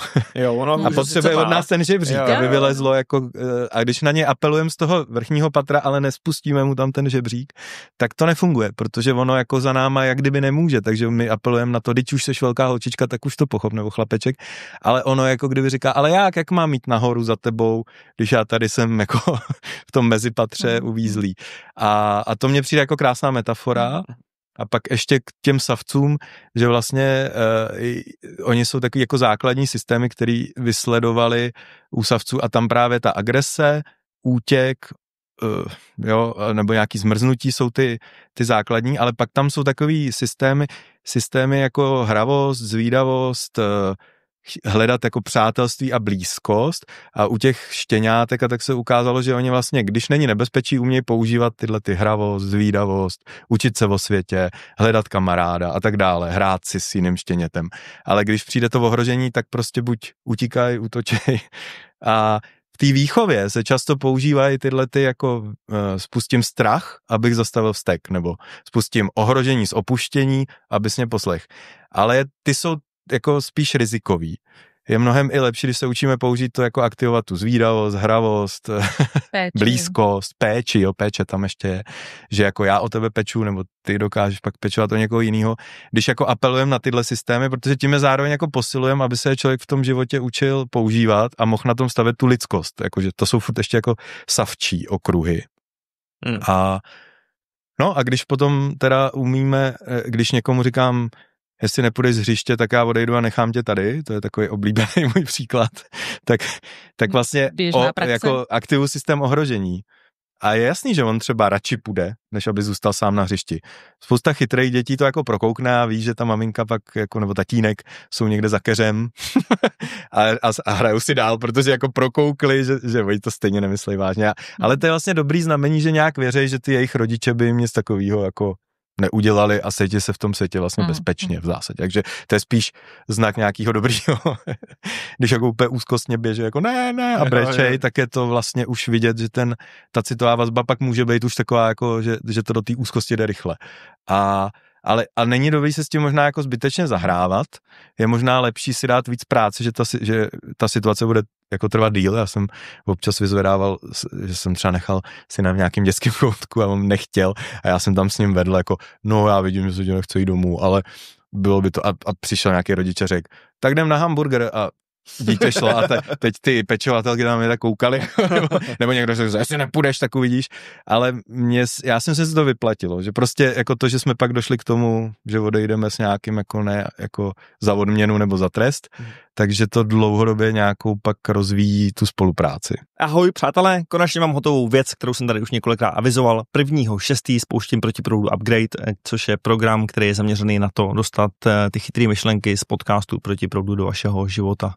A potřebuje od nás ten žebřík, aby vylezlo jako, a když na ně apelujeme z toho vrchního patra, ale nespustíme mu tam ten žebřík, tak to nefunguje, protože ono jako za náma jak kdyby nemůže, takže my apelujeme na to, když už seš velká holčička, tak už to pochop, nebo chlapeček, ale ono jako kdyby říká, ale jak mám jít nahoru za tebou, když já tady jsem jako v tom mezipatře uvízlý. A to mně přijde jako krásná metafora. A pak ještě k těm savcům, že vlastně oni jsou takový jako základní systémy, který vysledovali u savců a tam právě ta agrese, útěk, nebo nějaký zmrznutí jsou ty základní, ale pak tam jsou takový systémy jako hravost, zvídavost, hledat jako přátelství a blízkost a u těch štěňátek a tak se ukázalo, že oni vlastně, když není nebezpečí, umějí používat tyhle ty hravost, zvídavost, učit se o světě, hledat kamaráda a tak dále, hrát si s jiným štěnětem. Ale když přijde to ohrožení, tak prostě buď utíkají, útočej. A v té výchově se často používají tyhle ty jako spustím strach, abych zastavil vztek, nebo spustím ohrožení z opuštění, abys mě poslech. Ale ty jsou jako spíš rizikový. Je mnohem i lepší, když se učíme použít to jako aktivovat tu zvídavost, hravost, blízkost, péče tam ještě je, že jako já o tebe peču, nebo ty dokážeš pak pečovat o někoho jiného, když jako apelujeme na tyhle systémy, protože tím je zároveň jako posilujeme, aby se člověk v tom životě učil používat a mohl na tom stavět tu lidskost, jakože to jsou furt ještě jako savčí okruhy. A když potom teda umíme, když někomu říkám, jestli nepůjdeš z hřiště, tak já odejdu a nechám tě tady, to je takový oblíbený můj příklad, tak vlastně jako aktivu systém ohrožení. A je jasný, že on třeba radši půjde, než aby zůstal sám na hřišti. Spousta chytrých dětí to jako prokoukne a ví, že ta maminka pak jako, nebo tatínek jsou někde za keřem a hrajou si dál, protože jako prokoukli, že oni to stejně nemyslí vážně. Ale to je vlastně dobrý znamení, že nějak věří, že ty jejich rodiče by jim nic takového jako neudělali a cítí se v tom světě vlastně bezpečně v zásadě. Takže to je spíš znak nějakého dobrýho. Když jako úplně úzkostně běží jako ne a brečej, tak je to vlastně už vidět, že ta citová vazba pak může být už taková jako, že to do té úzkosti jde rychle. Ale není dobrý se s tím možná jako zbytečně zahrávat, je možná lepší si dát víc práce, že ta situace bude jako trvat díl. Já jsem občas vyzvedával, že jsem třeba nechal syna v nějakém dětském koutku a on nechtěl a já jsem tam s ním vedl jako, no já vidím, že se nechce jít domů, ale bylo by to a přišel nějaký rodič a řekl, tak jdem na hamburger a dítě šlo a teď ty pečovatelky tam mě tak koukali, nebo někdo řekl, jestli nepůjdeš, tak uvidíš, ale já jsem si to vyplatilo, že prostě jako to, že jsme pak došli k tomu, že odejdeme s nějakým jako ne, jako za odměnu nebo za trest, takže to dlouhodobě nějakou pak rozvíjí tu spolupráci. Ahoj přátelé, konečně mám hotovou věc, kterou jsem tady už několikrát avizoval. 1.6. spouštím Protiproudu Upgrade, což je program, který je zaměřený na to dostat ty chytré myšlenky z podcastu Protiproudu do vašeho života.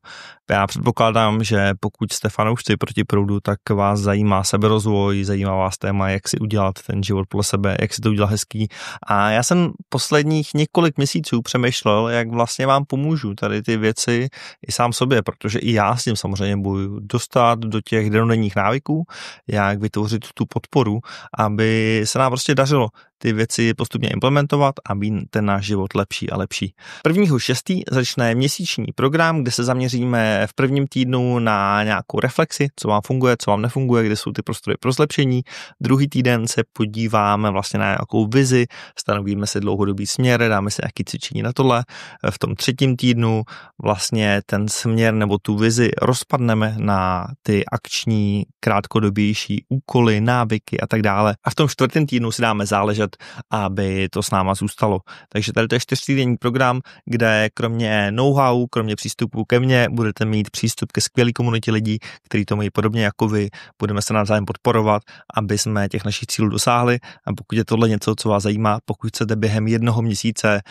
Já předpokládám, že pokud jste fanoušci Protiproudu, tak vás zajímá seberozvoj, zajímá vás téma, jak si udělat ten život podle sebe, jak si to udělat hezký. A já jsem posledních několik měsíců přemýšlel, jak vlastně vám pomůžu tady ty věci i sám sobě, protože i já s tím samozřejmě budu dostat do těch denodenních návyků, jak vytvořit tu podporu, aby se nám prostě dařilo ty věci postupně implementovat a být ten náš život lepší a lepší. 1.6. začne měsíční program, kde se zaměříme v prvním týdnu na nějakou reflexi, co vám funguje, co vám nefunguje, kde jsou ty prostory pro zlepšení. Druhý týden se podíváme vlastně na nějakou vizi, stanovíme si dlouhodobý směr, dáme si nějaké cvičení na tohle. V tom třetím týdnu vlastně ten směr nebo tu vizi rozpadneme na ty akční, krátkodobější úkoly, návyky a tak dále. A v tom čtvrtém týdnu si dáme záležet, aby to s náma zůstalo. Takže tady to je 4týdenní program, kde kromě know-how, kromě přístupu ke mně, budete mít přístup ke skvělé komunitě lidí, kteří to mají podobně jako vy. Budeme se navzájem podporovat, aby jsme těch našich cílů dosáhli. A pokud je tohle něco, co vás zajímá, pokud chcete během 1 měsíce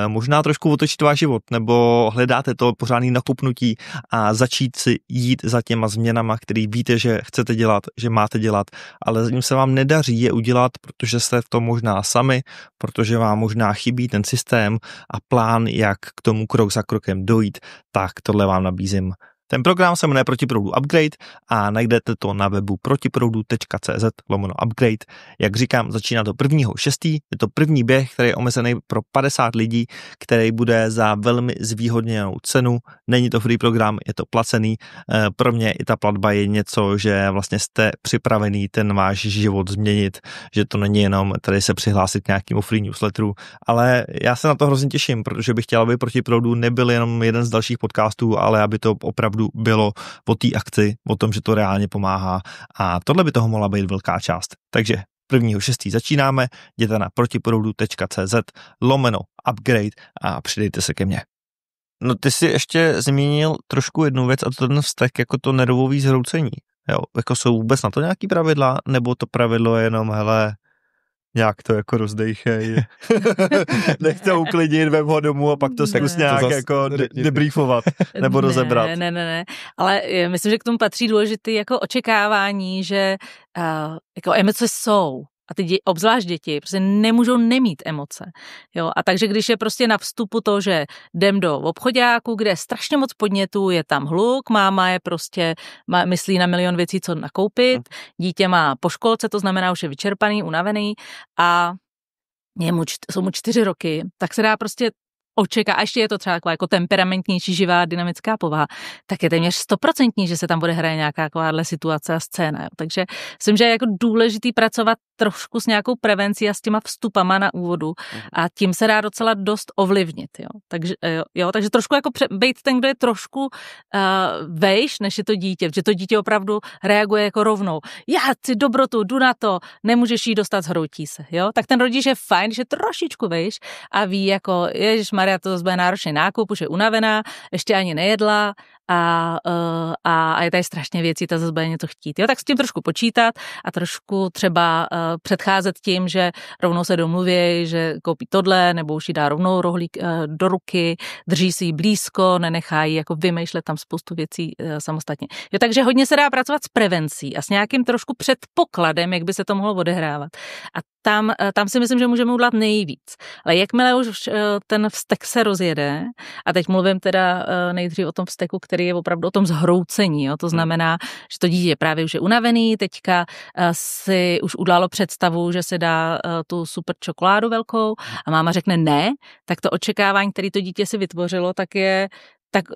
možná trošku otočit váš život, nebo hledáte to pořádný nakopnutí a začít si jít za těma změnama, který víte, že chcete dělat, že máte dělat, ale zatím se vám nedaří je udělat, protože jste v tom možná sami, protože vám možná chybí ten systém a plán, jak k tomu krok za krokem dojít, tak tohle vám nabízím. Ten program se jmenuje Protiproudu Upgrade a najdete to na webu protiproudu.cz/upgrade. Jak říkám, začíná to 1.6. Je to první běh, který je omezený pro 50 lidí, který bude za velmi zvýhodněnou cenu. Není to free program, je to placený. Pro mě i ta platba je něco, že vlastně jste připravený ten váš život změnit, že to není jenom tady se přihlásit k nějakému free newsletteru, ale já se na to hrozně těším, protože bych chtěl, aby Protiproudu nebyl jenom jeden z dalších podcastů, ale aby to opravdu bylo o té akci, o tom, že to reálně pomáhá a tohle by toho mohla být velká část. Takže 1.6. začínáme, jděte na protiproudu.cz/upgrade a přidejte se ke mně. No ty si ještě zmínil trošku jednu věc a to ten vztek jako to nervový zhroucení. Jo, jako jsou vůbec na to nějaký pravidla, nebo to pravidlo je jenom, hele, nějak to jako rozdejchej, nech to uklidnit, vem ho domů a pak to zkus nějak jako debriefovat nebo rozebrat. Ne, ale myslím, že k tomu patří důležitý jako očekávání, že jako emoce jsou. A ty obzvlášť děti prostě nemůžou nemít emoce. Jo? A takže když je prostě na vstupu to, že jdem do obchoďáku, kde je strašně moc podnětů, je tam hluk, máma je prostě, myslí na milion věcí, co nakoupit, dítě má po školce, to znamená, už je vyčerpaný, unavený a jsou mu 4 roky, tak se dá prostě očeká, a ještě je to třeba jako temperamentnější, živá, dynamická povaha, tak je téměř 100%, že se tam bude hrát nějaká takováhle situace a scéna. Jo. Takže myslím, že je jako důležitý pracovat trošku s nějakou prevencí a s těma vstupama na úvodu a tím se dá docela dost ovlivnit. Jo. Takže trošku jako být ten, kdo je trošku vejš, než je to dítě, protože to dítě opravdu reaguje jako rovnou. Já chci dobrotu, jdu na to, nemůžeš jí dostat, zhroutí se. Jo. Tak ten rodič je fajn, že trošičku vejš a ví jako, ježišmarja, to zase bude náročný nákup, už je unavená, ještě ani nejedla a je tady strašně věcí, ta zase bude něco chtít. Jo, tak s tím trošku počítat a trošku třeba předcházet tím, že rovnou se domluví, že koupí tohle, nebo už jí dá rovnou rohlík do ruky, drží si ji blízko, nenechají jako vymýšlet tam spoustu věcí samostatně. Jo, takže hodně se dá pracovat s prevencí a s nějakým trošku předpokladem, jak by se to mohlo odehrávat. A tam si myslím, že můžeme udělat nejvíc. Ale jakmile už ten vztek se rozjede, a teď mluvím teda nejdřív o tom vzteku, který je opravdu o tom zhroucení, jo? To znamená, že to dítě právě už je unavený, teďka si už udělalo představu, že si dá tu super čokoládu velkou a máma řekne ne, tak to očekávání, které to dítě si vytvořilo,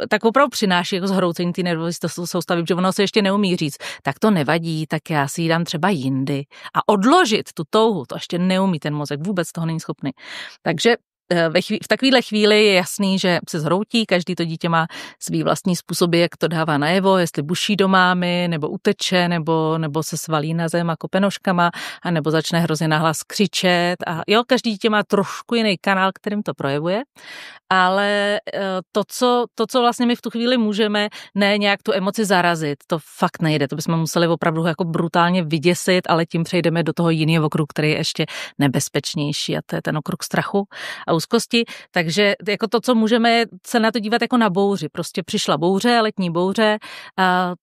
tak opravdu přináší jako zhroucení té nervové soustavy, protože ono se ještě neumí říct, tak to nevadí, tak já si ji dám třeba jindy. A odložit tu touhu, to ještě neumí ten mozek, vůbec toho není schopný. Takže v takovéhle chvíli je jasný, že se zhroutí, každý to dítě má svý vlastní způsoby, jak to dává najevo, jestli buší do mámy, nebo uteče, nebo se svalí na zem a kope nožkama, a nebo začne hrozně nahlas křičet. A jo, každý dítě má trošku jiný kanál, kterým to projevuje, ale to, co vlastně my v tu chvíli můžeme, ne nějak tu emoci zarazit, to fakt nejde, to bychom museli opravdu jako brutálně vyděsit, ale tím přejdeme do toho jiného okruhu, který je ještě nebezpečnější, a to je ten okruh strachu a úzkosti. Takže jako to, co můžeme se na to dívat jako na bouři, prostě přišla bouře, letní bouře,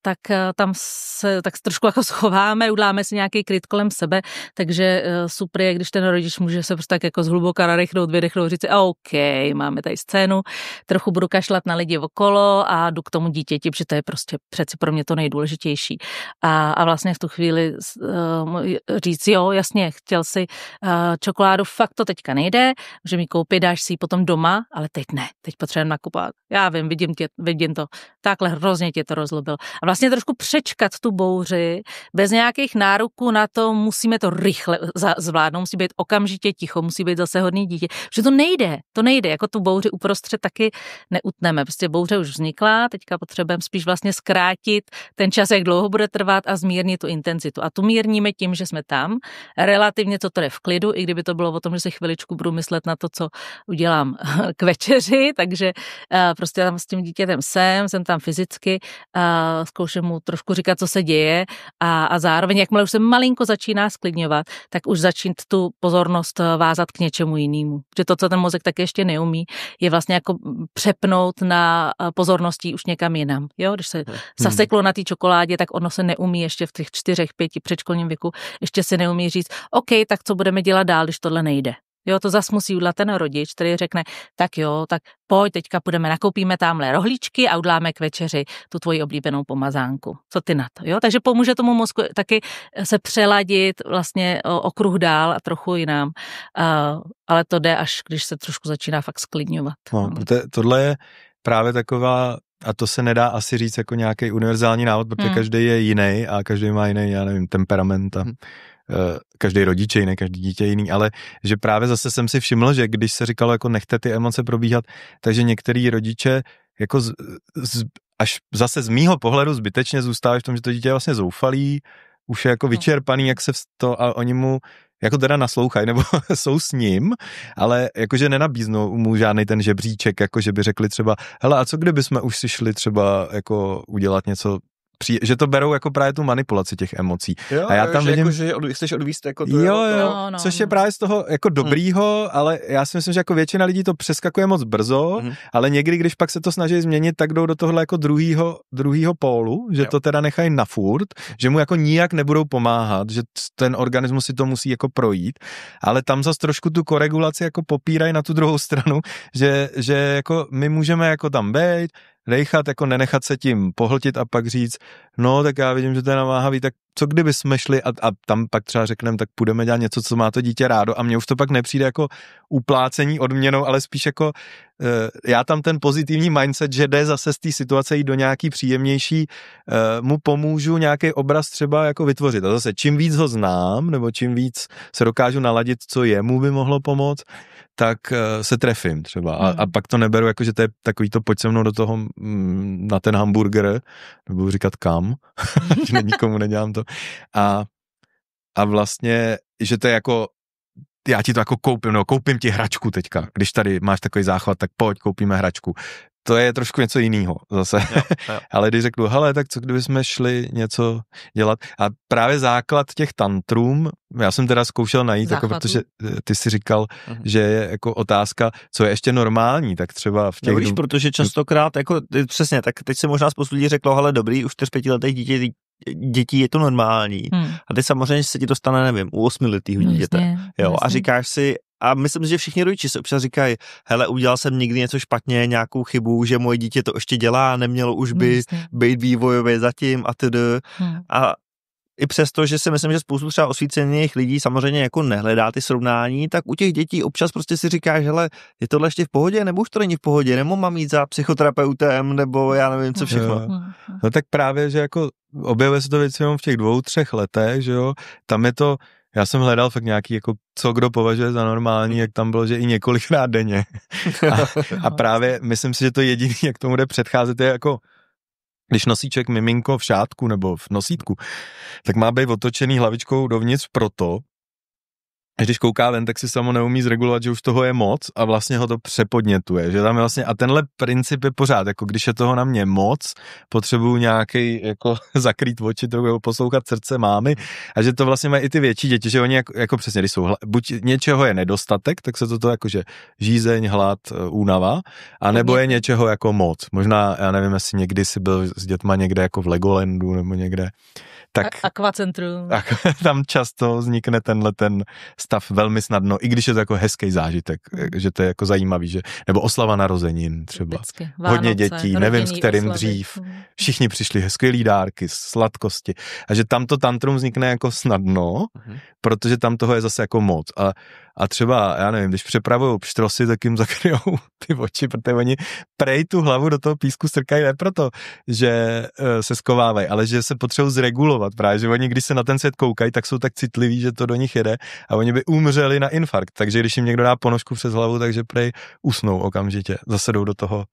tak tam se tak trošku jako schováme, uděláme si nějaký kryt kolem sebe, takže super je, když ten rodič může se prostě tak jako zhluboka nadechnout, vydechnout, říct si, OK, máme tady scénu, trochu budu kašlat na lidi okolo a jdu k tomu dítěti, protože to je prostě přeci pro mě to nejdůležitější. A vlastně v tu chvíli říct, jo, jasně, chtěl si čokoládu, fakt to teďka nejde, že mi koupit, dáš si ji potom doma, ale teď ne, teď potřebujeme nakupovat. Já vím, vidím to, takhle hrozně tě to rozlobil. A vlastně trošku přečkat tu bouři, bez nějakých nároků na to, musíme to rychle zvládnout, musí být okamžitě ticho, musí být zase hodný dítě, že to nejde, jako tu bouři uprostřed taky neutneme. Prostě bouře už vznikla, teďka potřebujeme spíš vlastně zkrátit ten čas, jak dlouho bude trvat, a zmírnit tu intenzitu. A tu mírníme tím, že jsme tam, relativně co to jde v klidu, i kdyby to bylo o tom, že si chviličku budu myslet na to, co udělám k večeři, takže prostě tam s tím dítětem jsem tam fyzicky, zkouším mu trošku říkat, co se děje, a zároveň, jakmile už se malinko začíná sklidňovat, tak už začít tu pozornost vázat k něčemu jinému. Že to, co ten mozek taky ještě neumí, je vlastně jako přepnout na pozorností už někam jinam. Jo? Když se zaseklo na té čokoládě, tak ono se neumí ještě v těch 4-5 předškolním věku, ještě se neumí říct, OK, tak co budeme dělat dál, když tohle nejde. Jo, to zas musí udělat ten rodič, který řekne, tak jo, tak pojď, teďka půjdeme, nakoupíme tamhle rohlíčky a uděláme k večeři tu tvoji oblíbenou pomazánku. Co ty na to, jo? Takže pomůže tomu mozku taky se přeladit vlastně okruh dál a trochu jinam, ale to jde, až když se trošku začíná fakt sklidňovat. No, tohle je právě taková, a to se nedá asi říct jako nějaký univerzální návod, protože každý je jiný a každý má jiný, já nevím, temperament a každý rodič je jiný, každý dítě je jiný, ale že právě zase jsem si všiml, že když se říkalo, jako nechte ty emoce probíhat, takže některý rodiče jako až zase z mýho pohledu zbytečně zůstávají v tom, že to dítě je vlastně zoufalý, už je jako vyčerpaný, jak se to, a oni mu jako teda naslouchají, nebo jsou s ním, ale jakože nenabíznou mu žádný ten žebříček, jako že by řekli třeba, hele, a co kdyby jsme už si šli třeba jako udělat něco, že to berou jako právě tu manipulaci těch emocí. Jo, a já tam vidím, že chceš odvíst jako to. Jo, což je právě z toho jako dobrýho, ale já si myslím, že jako většina lidí to přeskakuje moc brzo, ale někdy, když pak se to snaží změnit, tak jdou do tohle jako druhýho pólu, že to teda nechají na furt, že mu jako nijak nebudou pomáhat, že ten organismus si to musí jako projít, ale tam zase trošku tu koregulaci jako popírají na tu druhou stranu, že jako my můžeme jako tam být, dejchat, jako nenechat se tím pohltit a pak říct, no tak já vidím, že to je namáhavý, tak co kdyby jsme šli a tam pak třeba řekneme, tak půjdeme dělat něco, co má to dítě rádo, a mně už to pak nepřijde jako uplácení odměnou, ale spíš jako já tam ten pozitivní mindset, že jde zase z té situace jít do nějaký příjemnější, mu pomůžu nějaký obraz třeba jako vytvořit. A zase čím víc ho znám, nebo čím víc se dokážu naladit, co jemu by mohlo pomoct, tak se trefím třeba. A pak to neberu, jako že to je takový to, pojď se mnou do toho na ten hamburger, nebo říkat kam, že nikomu nedělám to. A vlastně, že to je jako, já ti to jako koupím ti hračku teďka, když tady máš takový záchvat, tak pojď, koupíme hračku. to je trošku něco jiného zase. Jo. Ale když řeknu, hele, tak co kdyby jsme šli něco dělat? A právě základ těch tantrům, já jsem teda zkoušel najít, jako, protože ty si říkal, že je jako otázka, co je ještě normální, tak třeba v těch... Víš, protože častokrát, jako přesně, tak teď se možná spoustu lidí řeklo, hele, dobrý, už 4-5 letech dětí je to normální. A teď samozřejmě se ti dostane, nevím, u 8letého dítěte. Jo, a říkáš si, a myslím, že všichni rodiči se občas říkají, hele, udělal jsem někdy něco špatně, nějakou chybu, že moje dítě to ještě dělá, nemělo už by být vývojově zatím a tedy. A i přesto, že si myslím, že spoustu třeba osvícených lidí samozřejmě jako nehledá ty srovnání, tak u těch dětí občas prostě si říkáš, hele, je tohle ještě v pohodě, nebo už to není v pohodě, nebo mám jít za psychoterapeutem, nebo já nevím, co všechno. No tak právě, že jako objevuje se to většinou v těch 2-3 letech, že jo, tam je to, já jsem hledal fakt nějaký, jako co kdo považuje za normální, jak tam bylo, že i několikrát denně. A právě myslím si, že to jediný, jak tomu jde předcházet, je jako když nosí člověk miminko v šátku nebo v nosítku, tak má být otočený hlavičkou dovnitř proto, když kouká ven, tak si samo neumí zregulovat, že už toho je moc a vlastně ho to přepodnětuje, že tam je vlastně, a tenhle princip je pořád, jako když je toho na mě moc, potřebuju nějaký jako zakrýt oči, trochu poslouchat srdce mámy a že to vlastně mají i ty větší děti, že oni jako přesně, když jsou, buď něčeho je nedostatek, tak se to jako, že žízeň, hlad, únava, a nebo je něčeho jako moc. Možná, já nevím, jestli někdy si byl s dětma někde jako v Legolandu nebo někde. Tak Akvacentrum. Tam často vznikne ten stav velmi snadno, i když je to jako hezký zážitek, že to je jako zajímavý, že, nebo oslava narozenin třeba. Vánoce, hodně dětí, nevím, s kterým dřív. Všichni přišli, skvělý dárky, sladkosti. A že tam to tantrum vznikne jako snadno, protože tam toho je zase jako moc. A třeba, já nevím, když přepravují pštrosy, tak jim zakryjou ty oči, protože oni prej tu hlavu do toho písku strkají ne proto, že se skovávají, ale že se potřebují zregulovat právě, že oni, když se na ten svět koukají, tak jsou tak citliví, že to do nich jede a oni by umřeli na infarkt, takže když jim někdo dá ponožku přes hlavu, takže prej usnou okamžitě, zase jdou do toho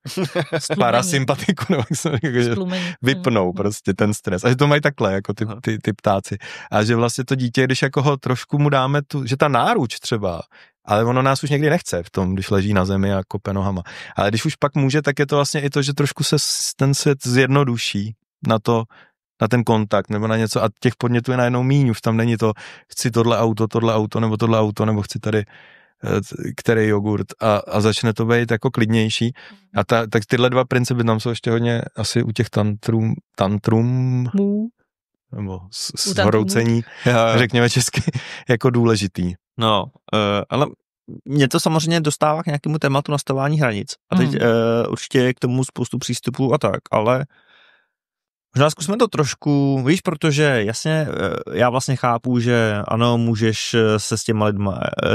parasympatiku, nebo jak jsem říkal, že vypnou prostě ten stres. A že to mají takhle, jako ty ptáci. A že vlastně to dítě, když jako ho trošku mu dáme že ta náruč třeba, ale ono nás už někdy nechce v tom, když leží na zemi a kope nohama. Ale když už pak může, tak je to vlastně i to, že trošku se ten svět zjednoduší na ten kontakt nebo na něco a těch podnětů je najednou míň, už tam není to, chci tohle auto, nebo chci tady který jogurt a začne to být jako klidnější. A tak tyhle dva principy tam jsou ještě hodně asi u těch tantrum nebo zhoroucení, řekněme česky, jako důležitý. No, ale mě to samozřejmě dostává k nějakému tématu nastavování hranic. A teď určitě k tomu spoustu přístupů a tak, ale možná zkusme to trošku, víš, protože jasně, já vlastně chápu, že ano, můžeš se s těma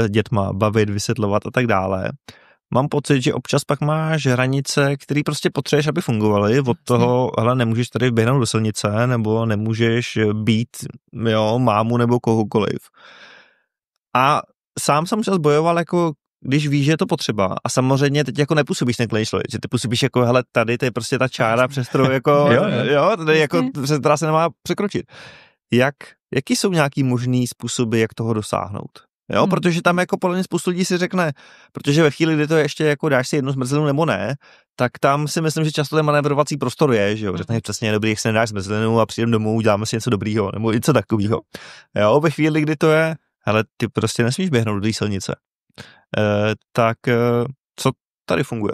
dětma bavit, vysvětlovat a tak dále. Mám pocit, že občas pak máš hranice, které prostě potřebuješ, aby fungovaly. Od toho, hele, nemůžeš tady běhnout do silnice, nebo nemůžeš být, mámu nebo kohokoliv. A sám jsem čas bojoval, jako když víš, že je to potřeba. A samozřejmě teď jako nepůsobíš ten klidný člověk, že ty působíš jako, hele, tady to je prostě ta čára, přes kterou jako, tady jako, přes která se nemá překročit. Jaký jsou nějaký možný způsoby, jak toho dosáhnout? Jo, protože tam jako podle mě spoustu lidí si řekne, protože ve chvíli, kdy to ještě jako dáš si jednu zmrzlinu nebo ne, tak tam si myslím, že často ten manévrovací prostor je, že jo, řekneš přesně dobrý, jak se nedáš zmrzlinu a přijdem domů, uděláme si něco dobrýho, nebo něco takového. Jo, ve chvíli, kdy to je, hele, ty prostě nesmíš běhnout do té silnice. Tak co tady funguje?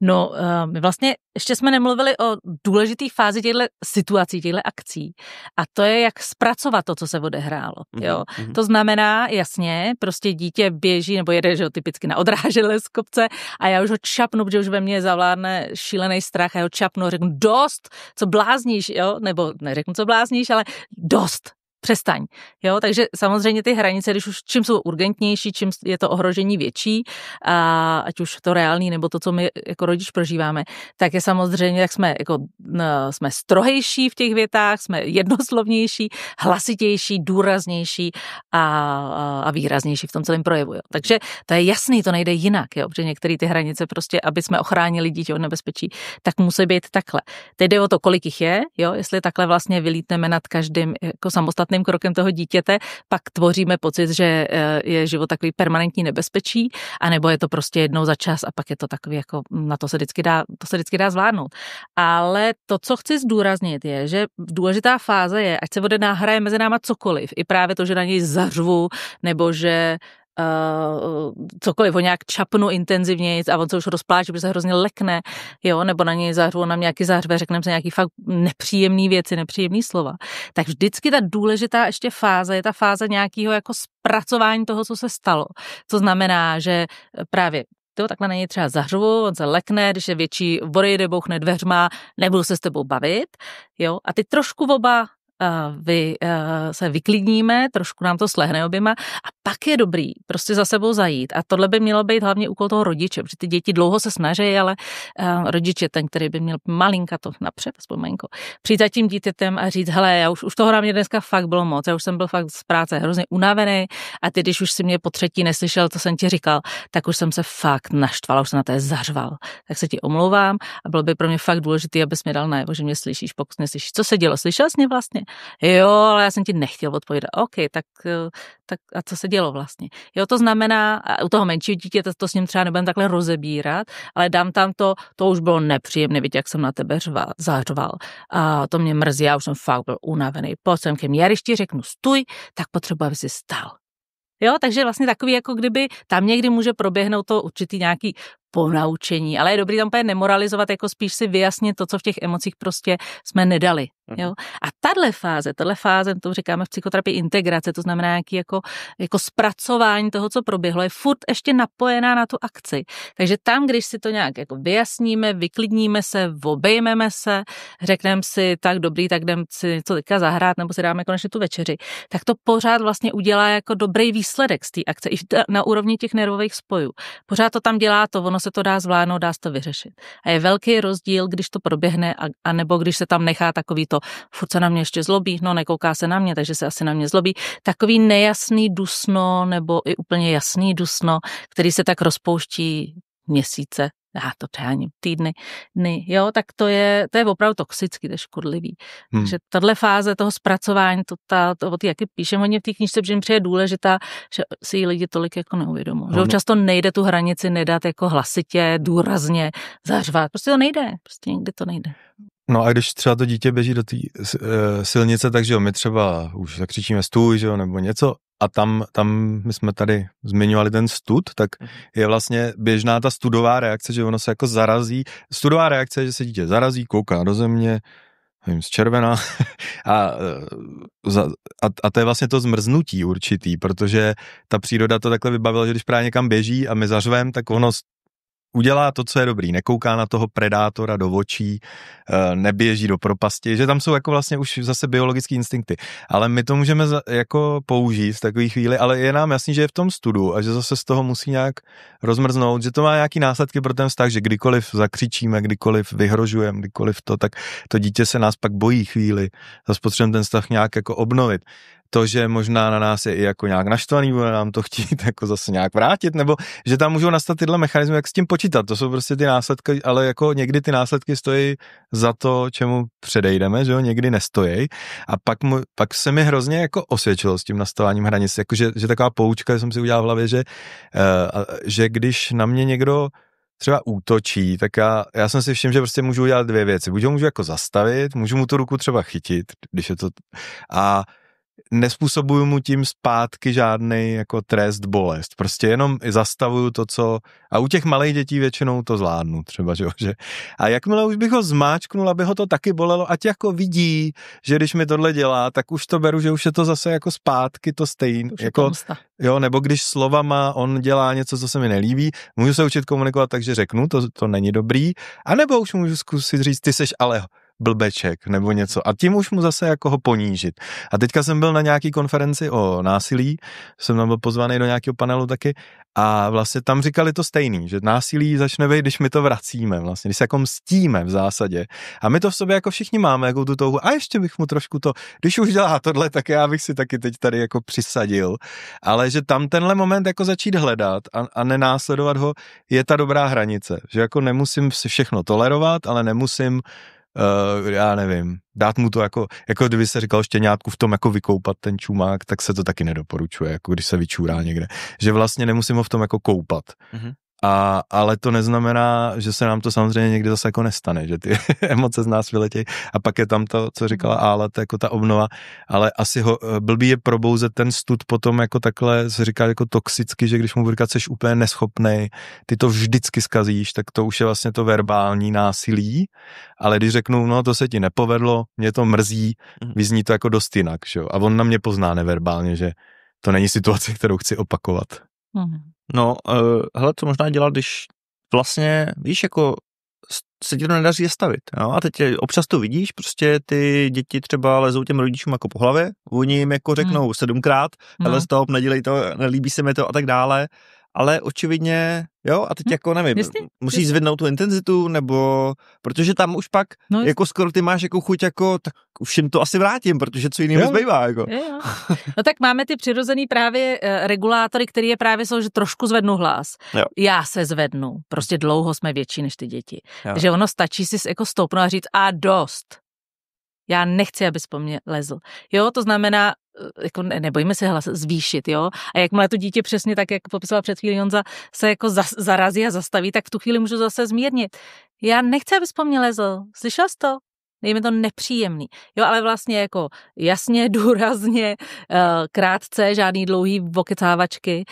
No, my vlastně ještě jsme nemluvili o důležitý fázi těchto situací, těchto akcí. A to je, jak zpracovat to, co se odehrálo. Jo. To znamená, jasně, prostě dítě běží nebo jede, že jo, typicky na odrážele z kopce a já už ho čapnu, protože už ve mně zavládne šílený strach a já ho čapnu a řeknu dost, co blázníš, jo, nebo neřeknu, co blázníš, ale dost. Přestaň. Jo, takže samozřejmě ty hranice, když už čím jsou urgentnější, čím je to ohrožení větší, a ať už to reálný nebo to, co my jako rodič prožíváme, tak je samozřejmě, jak jsme strohejší v těch větách, jsme jednoslovnější, hlasitější, důraznější a výraznější v tom celém projevu. Jo. Takže to je jasný, to nejde jinak, jo, protože některé ty hranice prostě, aby jsme ochránili dítě od nebezpečí, tak musí být takhle. Teď jde o to, kolik jich je, jo, jestli takhle vlastně vylítneme nad každým jako samostatným špatným krokem toho dítěte, pak tvoříme pocit, že je život takový permanentní nebezpečí, anebo je to prostě jednou za čas a pak je to takový jako na to se vždycky dá zvládnout. Ale to, co chci zdůraznit, je, že důležitá fáze je, ať se nahraje mezi náma cokoliv, i právě to, že na něj zařvu, nebo že cokoliv, ho nějak čapnu intenzivněji a on se už rozpláče, protože se hrozně lekne, jo, nebo na něj zařvu, na mě nějaký zařve, řekneme se nějaký fakt nepříjemný věci, nepříjemný slova. Tak vždycky ta důležitá ještě fáze je ta fáze nějakého jako zpracování toho, co se stalo. To znamená, že právě takhle na něj třeba zařvu, on se lekne, když je větší, odejde, bouchne dveřma, nebudu se s tebou bavit, jo, a ty trošku oba se vyklidníme, trošku nám to slehne oběma a pak je dobrý prostě za sebou zajít. A tohle by mělo být hlavně úkol toho rodiče, protože ty děti dlouho se snaží, ale rodič je ten, který by měl malinka to napřed, aspoň malinko, přijít za tím dítětem a říct, hele, já už toho na mě dneska fakt bylo moc, já už jsem byl fakt z práce hrozně unavený a ty, když už si mě po třetí neslyšel, co jsem ti říkal, tak už jsem se fakt naštval, už jsem na té zařval. Tak se ti omlouvám a bylo by pro mě fakt důležité, abys mě dal najevo, že mě slyšíš, pokud neslyšíš. Co se dělo? Slyšel jsi mě vlastně? Jo, ale já jsem ti nechtěl odpovědět. OK, tak a co se dělo vlastně? Jo, to znamená, u toho menšího dítěte to s ním třeba nebudem takhle rozebírat, ale dám tam to už bylo nepříjemné, vidět, jak jsem na tebe zařval. A to mě mrzí, já už jsem fakt byl unavený. Pojď sem ke mně, já když ti řeknu stůj, tak potřebuji, aby si stál. Jo, takže vlastně takový, jako kdyby tam někdy může proběhnout to určitý nějaký ponaučení, ale je dobrý tam úplně nemoralizovat, jako spíš si vyjasnit to, co v těch emocích prostě jsme nedali. Jo? A tahle fáze, to říkáme v psychoterapii integrace, to znamená nějaký jako zpracování toho, co proběhlo, je furt ještě napojená na tu akci. Takže tam, když si to nějak jako vyjasníme, vyklidníme se, obejmeme se, řekneme si, tak dobrý, tak jdem si něco teďka zahrát, nebo si dáme konečně tu večeři, tak to pořád vlastně udělá jako dobrý výsledek z té akce, i na úrovni těch nervových spojů. Pořád to tam dělá to, ono se to dá zvládnout, dá se to vyřešit. A je velký rozdíl, když to proběhne, a nebo když se tam nechá takový to, furt se na mě ještě zlobí, no nekouká se na mě, takže se asi na mě zlobí. Takový nejasný dusno, nebo i úplně jasný dusno, který se tak rozpouští měsíce, to třeba týdny, dny, jo, tak to je opravdu toxický, to je škodlivý. Takže tahle fáze toho zpracování, to jaký píšeme hodně v té knížce, protože mi přijde důležitá, že si ji lidi tolik jako neuvědomují. Že často nejde tu hranici nedat jako hlasitě, důrazně, zařvat. Prostě to nejde, prostě nikdy to nejde. No a když třeba to dítě běží do té silnice, takže jo, my třeba už zakřičíme stůj, že jo, nebo něco, a tam my jsme tady zmiňovali ten stud, tak je vlastně běžná ta studová reakce, že ono se jako zarazí. Studová reakce je, že se dítě zarazí, kouká do země, zčervená a to je vlastně to zmrznutí určitý, protože ta příroda to takhle vybavila, že když právě někam běží a my zařvem, tak ono udělá to, co je dobrý, nekouká na toho predátora do očí, neběží do propasti, že tam jsou jako vlastně už zase biologické instinkty. Ale my to můžeme jako použít v takové chvíli, ale je nám jasný, že je v tom studu a že zase z toho musí nějak rozmrznout, že to má nějaký následky pro ten vztah, že kdykoliv zakřičíme, kdykoliv vyhrožujeme, kdykoliv to, tak to dítě se nás pak bojí chvíli. Zase potřebujeme ten vztah nějak jako obnovit. To, že možná na nás je i jako nějak naštvaný, bude nám to chtít jako zase nějak vrátit, nebo že tam můžou nastat tyhle mechanismy, jak s tím počítat. To jsou prostě ty následky, ale jako někdy ty následky stojí za to, čemu předejdeme, že jo, někdy nestojí. A pak se mi hrozně jako osvědčilo s tím nastaváním hranic, jakože že taková poučka, jsem si udělal v hlavě, že když na mě někdo třeba útočí, tak já jsem si všiml, že prostě můžu udělat dvě věci. Buď ho můžu jako zastavit, můžu mu tu ruku třeba chytit, když je to a nespůsobuju mu tím zpátky žádnej jako trest, bolest. Prostě jenom zastavuju to, co... A u těch malých dětí většinou to zvládnu třeba, že? A jakmile už bych ho zmáčknul, aby ho to taky bolelo, ať jako vidí, že když mi tohle dělá, tak už to beru, že už je to zase jako zpátky to stejné. Jako, jo, nebo když slovama on dělá něco, co se mi nelíbí, můžu se učit komunikovat, takže řeknu, to není dobrý, anebo už můžu zkusit říct, ty seš ale blbeček nebo něco a tím už mu zase jako ho ponížit. A teďka jsem byl na nějaký konferenci o násilí, jsem tam byl pozvaný do nějakého panelu taky a vlastně tam říkali to stejný, že násilí začne být, když my to vracíme vlastně, když se jako mstíme v zásadě. A my to v sobě jako všichni máme, jako tu touhu. A ještě bych mu trošku to, když už dělá tohle, tak já bych si taky teď tady jako přisadil. Ale že tam tenhle moment jako začít hledat a nenásledovat ho, je ta dobrá hranice. Že jako nemusím si všechno tolerovat, ale nemusím já nevím, dát mu to jako kdyby se říkalo štěňátku v tom jako vykoupat ten čumák, tak se to taky nedoporučuje, jako když se vyčůrá někde. Že vlastně nemusím ho v tom jako koupat. Ale to neznamená, že se nám to samozřejmě někdy zase jako nestane, že ty emoce z nás vyletějí a pak je tam to, co říkala Ála, to jako ta obnova, ale asi blbý je probouzet ten stud potom jako takhle, se říká jako toxicky, že když mu budu říkat, seš úplně neschopnej, ty to vždycky zkazíš, tak to už je vlastně to verbální násilí, ale když řeknu, no to se ti nepovedlo, mě to mrzí, vyzní to jako dost jinak, že jo? A on na mě pozná neverbálně, že to není situace, kterou chci opakovat. No, hele, co možná dělat, když vlastně, víš, jako se ti to nedaří stavit, jo? A teď občas to vidíš, prostě ty děti třeba lezou těm rodičům jako po hlavě, oni jim jako řeknou 7krát, hele stop, nedělej to, nelíbí se mi to a tak dále, ale očividně, jo, a teď jako nevím, musíš zvednout tu intenzitu, nebo, protože tam už pak, jako skoro ty máš jako chuť, jako, tak už jim to asi vrátím, protože co jiného zbývá, jako. Jo. No tak máme ty přirozený právě regulátory, který je právě jsou, že trošku zvednu hlas. Jo. Já se zvednu, prostě dlouho jsme větší než ty děti. Jo. Takže ono stačí si jako stoupnout a říct a dost. Já nechci, abys po mně lezl. Jo, to znamená, jako nebojíme se hlas zvýšit, jo. A jakmile to dítě přesně tak, jak popisoval před chvílí Honza, se jako zarazí a zastaví, tak v tu chvíli můžu zase zmírnit. Já nechci, abys po mně lezl. Slyšel jsi to? Je mi to nepříjemný. Jo, ale vlastně jako jasně, důrazně, krátce, žádný dlouhý okecávačky,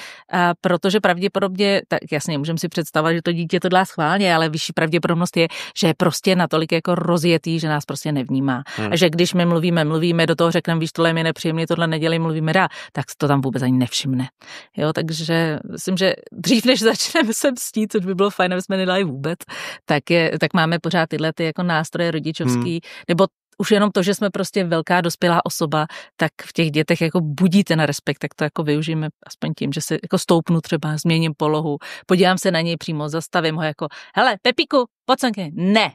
protože pravděpodobně, tak jasně, můžeme si představit, že to dítě to dělá schválně, ale vyšší pravděpodobnost je, že je prostě natolik jako rozjetý, že nás prostě nevnímá. A že když my mluvíme, do toho řekneme, víš, tohle je mi nepříjemný, tohle nedělej, mluvíme dál, tak to tam vůbec ani nevšimne. Jo, takže myslím, že dřív, než začneme se mstít, což by bylo fajn, aby jsme nedali vůbec, tak máme pořád tyhle ty jako nástroje rodičovský, nebo už jenom to, že jsme prostě velká dospělá osoba, tak v těch dětech jako budí ten respekt, tak to jako využijeme aspoň tím, že se jako stoupnu třeba, změním polohu, podívám se na něj přímo, zastavím ho jako, hele, Pepíku, pojď sem, ne.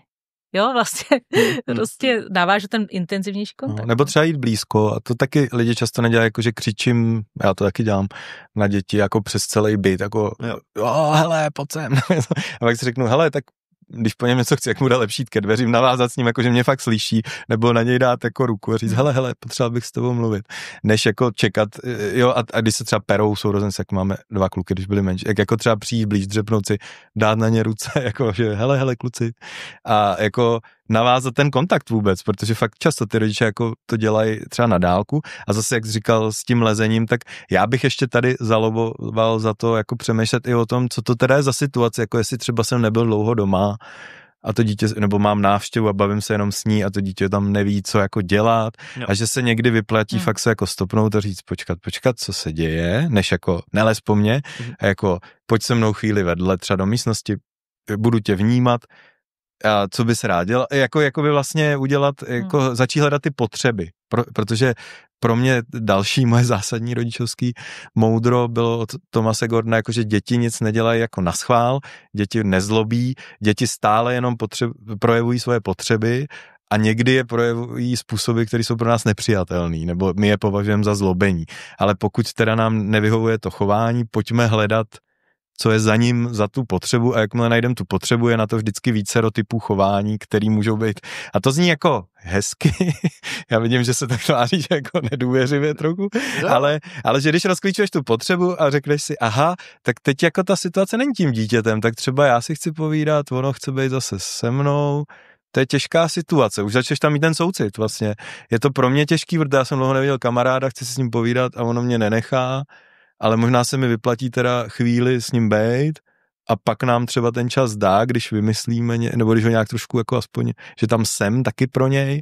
Jo, vlastně prostě navážu ten intenzivnější kontakt. No, nebo třeba jít blízko a to taky lidi často nedělají, jako že křičím, já to taky dělám na děti jako přes celý byt, jako hele, pojď sem. A pak si řeknu, hele, tak když po něm něco chci, jak mu dá lepší ke dveřím, navázat s ním, jako že mě fakt slyší, nebo na něj dát jako ruku a říct, hele, potřeboval bych s tebou mluvit, než jako čekat, jo, a když se třeba perou sourozenci, jak máme 2 kluky, když byli menší, jak jako třeba přijít blíž, dřepnout si, dát na ně ruce, jako že hele, kluci, a jako navázat ten kontakt vůbec, protože fakt často ty rodiče jako to dělají třeba na dálku a zase, jak jsi říkal s tím lezením, tak já bych ještě tady zaloboval za to jako přemýšlet i o tom, co to teda je za situace, jako jestli třeba jsem nebyl dlouho doma a to dítě, nebo mám návštěvu a bavím se jenom s ní a to dítě tam neví, co jako dělat a že se někdy vyplatí fakt se jako stopnout a říct, počkat, co se děje, než jako nelez po mně a jako pojď se mnou chvíli vedle, třeba do místnosti, budu tě vnímat, a co bys rád dělal, jako by vlastně udělat, jako začít hledat ty potřeby, protože pro mě další moje zásadní rodičovský moudro bylo od Thomase Gordona, jakože děti nic nedělají jako naschvál, děti nezlobí, děti stále jenom projevují svoje potřeby a někdy je projevují způsoby, které jsou pro nás nepřijatelný, nebo my je považujeme za zlobení. Ale pokud teda nám nevyhovuje to chování, pojďme hledat, co je za ním, za tu potřebu a jakmile najdeme tu potřebu, je na to vždycky vícero typů chování, který můžou být. A to zní jako hezky. Já vidím, že se tak tváří, že jako nedůvěřivě trochu, ale že když rozklíčuješ tu potřebu a řekneš si, aha, tak teď jako ta situace není tím dítětem, tak třeba já si chci povídat, ono chce být zase se mnou. To je těžká situace, už začneš tam mít ten soucit vlastně. Je to pro mě těžký, protože já jsem dlouho neviděl kamaráda, chci si s ním povídat a ono mě nenechá. Ale možná se mi vyplatí teda chvíli s ním bejt a pak nám třeba ten čas dá, když vymyslíme, nebo když ho nějak trošku jako aspoň, že tam jsem taky pro něj.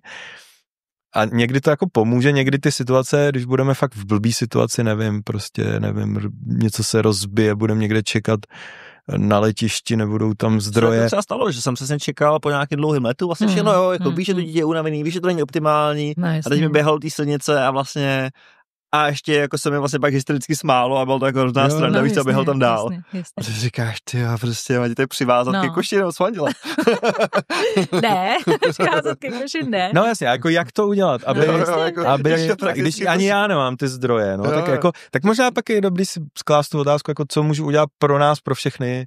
A někdy to jako pomůže, někdy ty situace, když budeme fakt v blbý situaci, nevím, něco se rozbije, budeme někde čekat na letišti, nebudou tam zdroje. To třeba stalo, že jsem se čekal po nějakém dlouhém letu, vlastně všechno, jo, jako víš, že to dítě je unavený, víš, že to není optimální, a teď mi běhal té silnice a vlastně a ještě jako se mi vlastně pak hystericky smálo a bylo to jako hrozná strana, víš co, běhal tam dál. Jasně. A ty říkáš, ty jo, prostě máte tady přivázat ke koši nebo s manželem. Ne, přivázat ke koši ne. No jasně, jako jak to udělat, aby když ani já nemám ty zdroje, no, tak možná pak je dobrý si sklást tu otázku, jako co můžu udělat pro nás, pro všechny,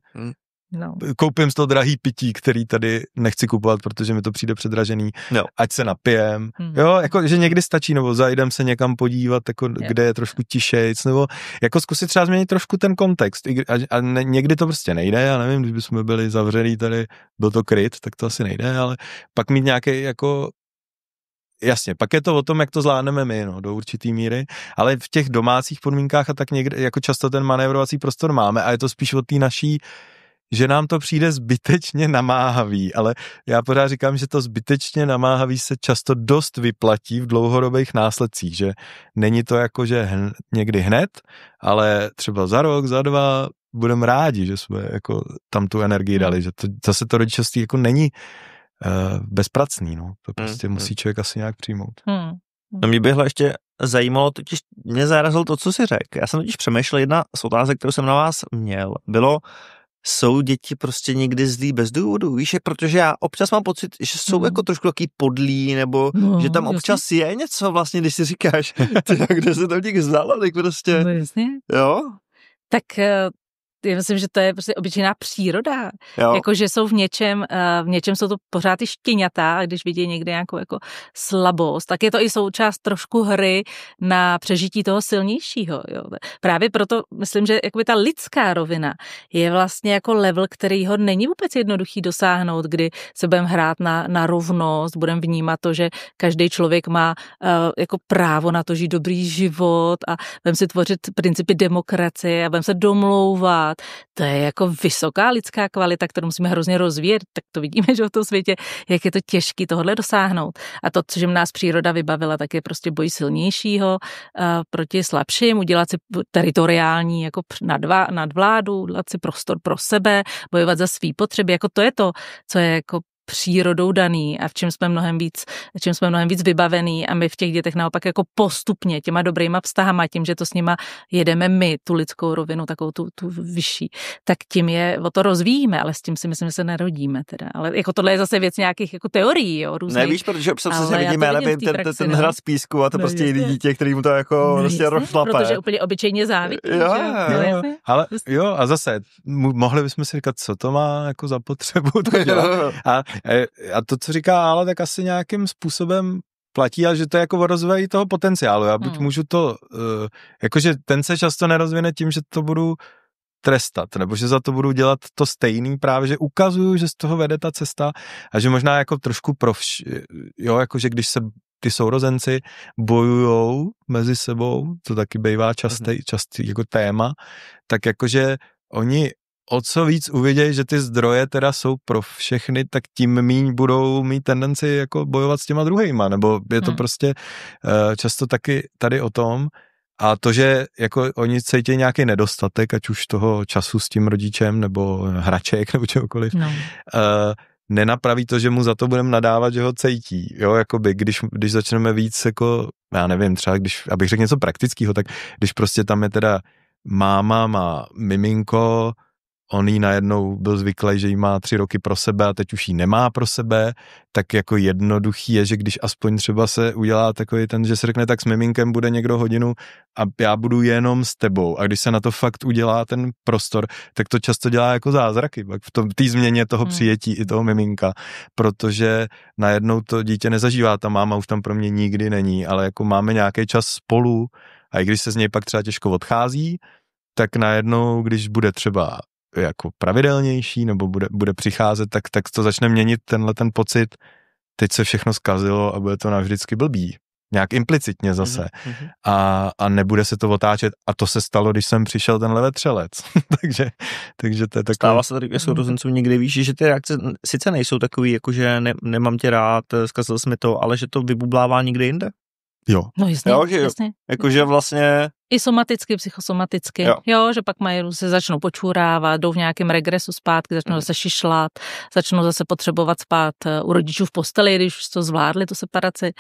koupím z toho drahý pití, který tady nechci kupovat, protože mi to přijde předražený, ať se napijem, jo, jako, že někdy stačí, nebo zajdem se někam podívat, jako, kde je trošku tišejc, nebo jako zkusit třeba změnit trošku ten kontext a někdy to prostě nejde, já nevím, když bychom byli zavřelí tady, byl to kryt, tak to asi nejde, ale pak mít nějaký jako jasně, pak je to o tom, jak to zvládneme my, do určitý míry, ale v těch domácích podmínkách a tak někde, jako často ten manévrovací prostor máme a je to spíš od té naší, že nám to přijde zbytečně namáhavý, ale já pořád říkám, že to zbytečně namáhavý se často dost vyplatí v dlouhodobých následcích, že není to jako, že někdy hned, ale třeba za rok, za 2 budeme rádi, že jsme jako tam tu energii dali, že to, zase to rodičovství jako není bezpracný, to prostě musí člověk asi nějak přijmout. No mě by ještě zajímalo, totiž mě zarazilo to, co jsi řekl. Já jsem totiž přemýšlel, jedna z otázek, kterou jsem na vás měl, bylo, jsou děti prostě někdy zlí bez důvodu, víš, protože já občas mám pocit, že jsou jako trošku takový podlí, nebo že tam občas je něco vlastně, když si říkáš, kde se to těch znalo, tak prostě. No jasně. Jo? Tak já myslím, že to je prostě obyčejná příroda. Jakože jsou v něčem jsou to pořád ty štěňata, a když vidí někde nějakou jako slabost, tak je to i součást trošku hry na přežití toho silnějšího. Jo. Právě proto myslím, že jakoby ta lidská rovina je vlastně jako level, kterýho není vůbec jednoduchý dosáhnout, kdy se budeme hrát na rovnost, budeme vnímat to, že každý člověk má jako právo na to žít dobrý život a budeme si tvořit principy demokracie a budeme se domlouvat. To je jako vysoká lidská kvalita, kterou musíme hrozně rozvíjet, tak to vidíme, že v tom světě, jak je to těžké tohle dosáhnout. A to, co nás příroda vybavila, tak je prostě boj silnějšího proti slabším, udělat si teritoriální jako nadvládu, udělat si prostor pro sebe, bojovat za svý potřeby, jako to je to, co je jako přírodou daný a v čem jsme mnohem víc vybavený a my v těch dětech naopak jako postupně těma dobrýma vztahama, tím, že to s nima jedeme my, tu lidskou rovinu, takovou tu vyšší, tak tím je o to rozvíjíme, ale s tím si myslím, že se nerodíme teda. Ale jako tohle je zase věc nějakých jako teorií, jo, různých. Nevíš, protože občas se vidíme, ale ten hrad z písku a to prostě jiný dítě, který mu to jako prostě rozšlape. Protože úplně obyčejně závidí. Ale jo, a zase mohli bychom si říkat, co to má jako za potřebu to dělat. A to, co říká Ale, tak asi nějakým způsobem platí, a že to je jako o rozvoji toho potenciálu. Já buď můžu to, jakože ten se často nerozvine tím, že to budu trestat, nebo že za to budu dělat to stejný, právě, že ukazuju, že z toho vede ta cesta a že možná jako trošku jakože když se ty sourozenci bojujou mezi sebou, to taky bývá častý jako téma, tak jakože oni o co víc uvidějí, že ty zdroje teda jsou pro všechny, tak tím míň budou mít tendenci jako bojovat s těma druhejma, nebo je to prostě často taky tady o tom, a to, že jako oni cítí nějaký nedostatek, ať už toho času s tím rodičem, nebo hraček, nebo čehokoliv, nenapraví to, že mu za to budeme nadávat, že ho cítí, jo, jakoby, když začneme víc jako, já nevím, třeba abych řekl něco praktického, tak když prostě tam je teda máma, má miminko, on jí najednou byl zvyklý, že jí má 3 roky pro sebe a teď už jí nemá pro sebe, tak jako jednoduchý je, že když aspoň třeba se udělá takový ten, že se řekne, tak s miminkem bude někdo hodinu a já budu jenom s tebou, a když se na to fakt udělá ten prostor, tak to často dělá jako zázraky v té změně toho přijetí i toho miminka, protože najednou to dítě nezažívá, ta máma už tam pro mě nikdy není, ale jako máme nějaký čas spolu a i když se z něj pak třeba těžko odchází, tak najednou, když bude třeba jako pravidelnější, nebo bude přicházet, tak to začne měnit ten pocit, teď se všechno zkazilo a bude to navždycky blbý. Nějak implicitně zase. A nebude se to otáčet. A to se stalo, když jsem přišel tenhle vetřelec. takže to je takové. Stává se tady ke sourozencům někdy, víš, že ty reakce sice nejsou takový, jako že nemám tě rád, zkazil jsi mi to, ale že to vybublává někde jinde? Jo. No jasně, jasně. Jakože vlastně i somaticky, psychosomaticky, jo, že pak se začnou počůrávat, jdou v nějakém regresu zpátky, začnou zase šišlat, začnou zase potřebovat spát u rodičů v posteli, když už to zvládli, tu separaci,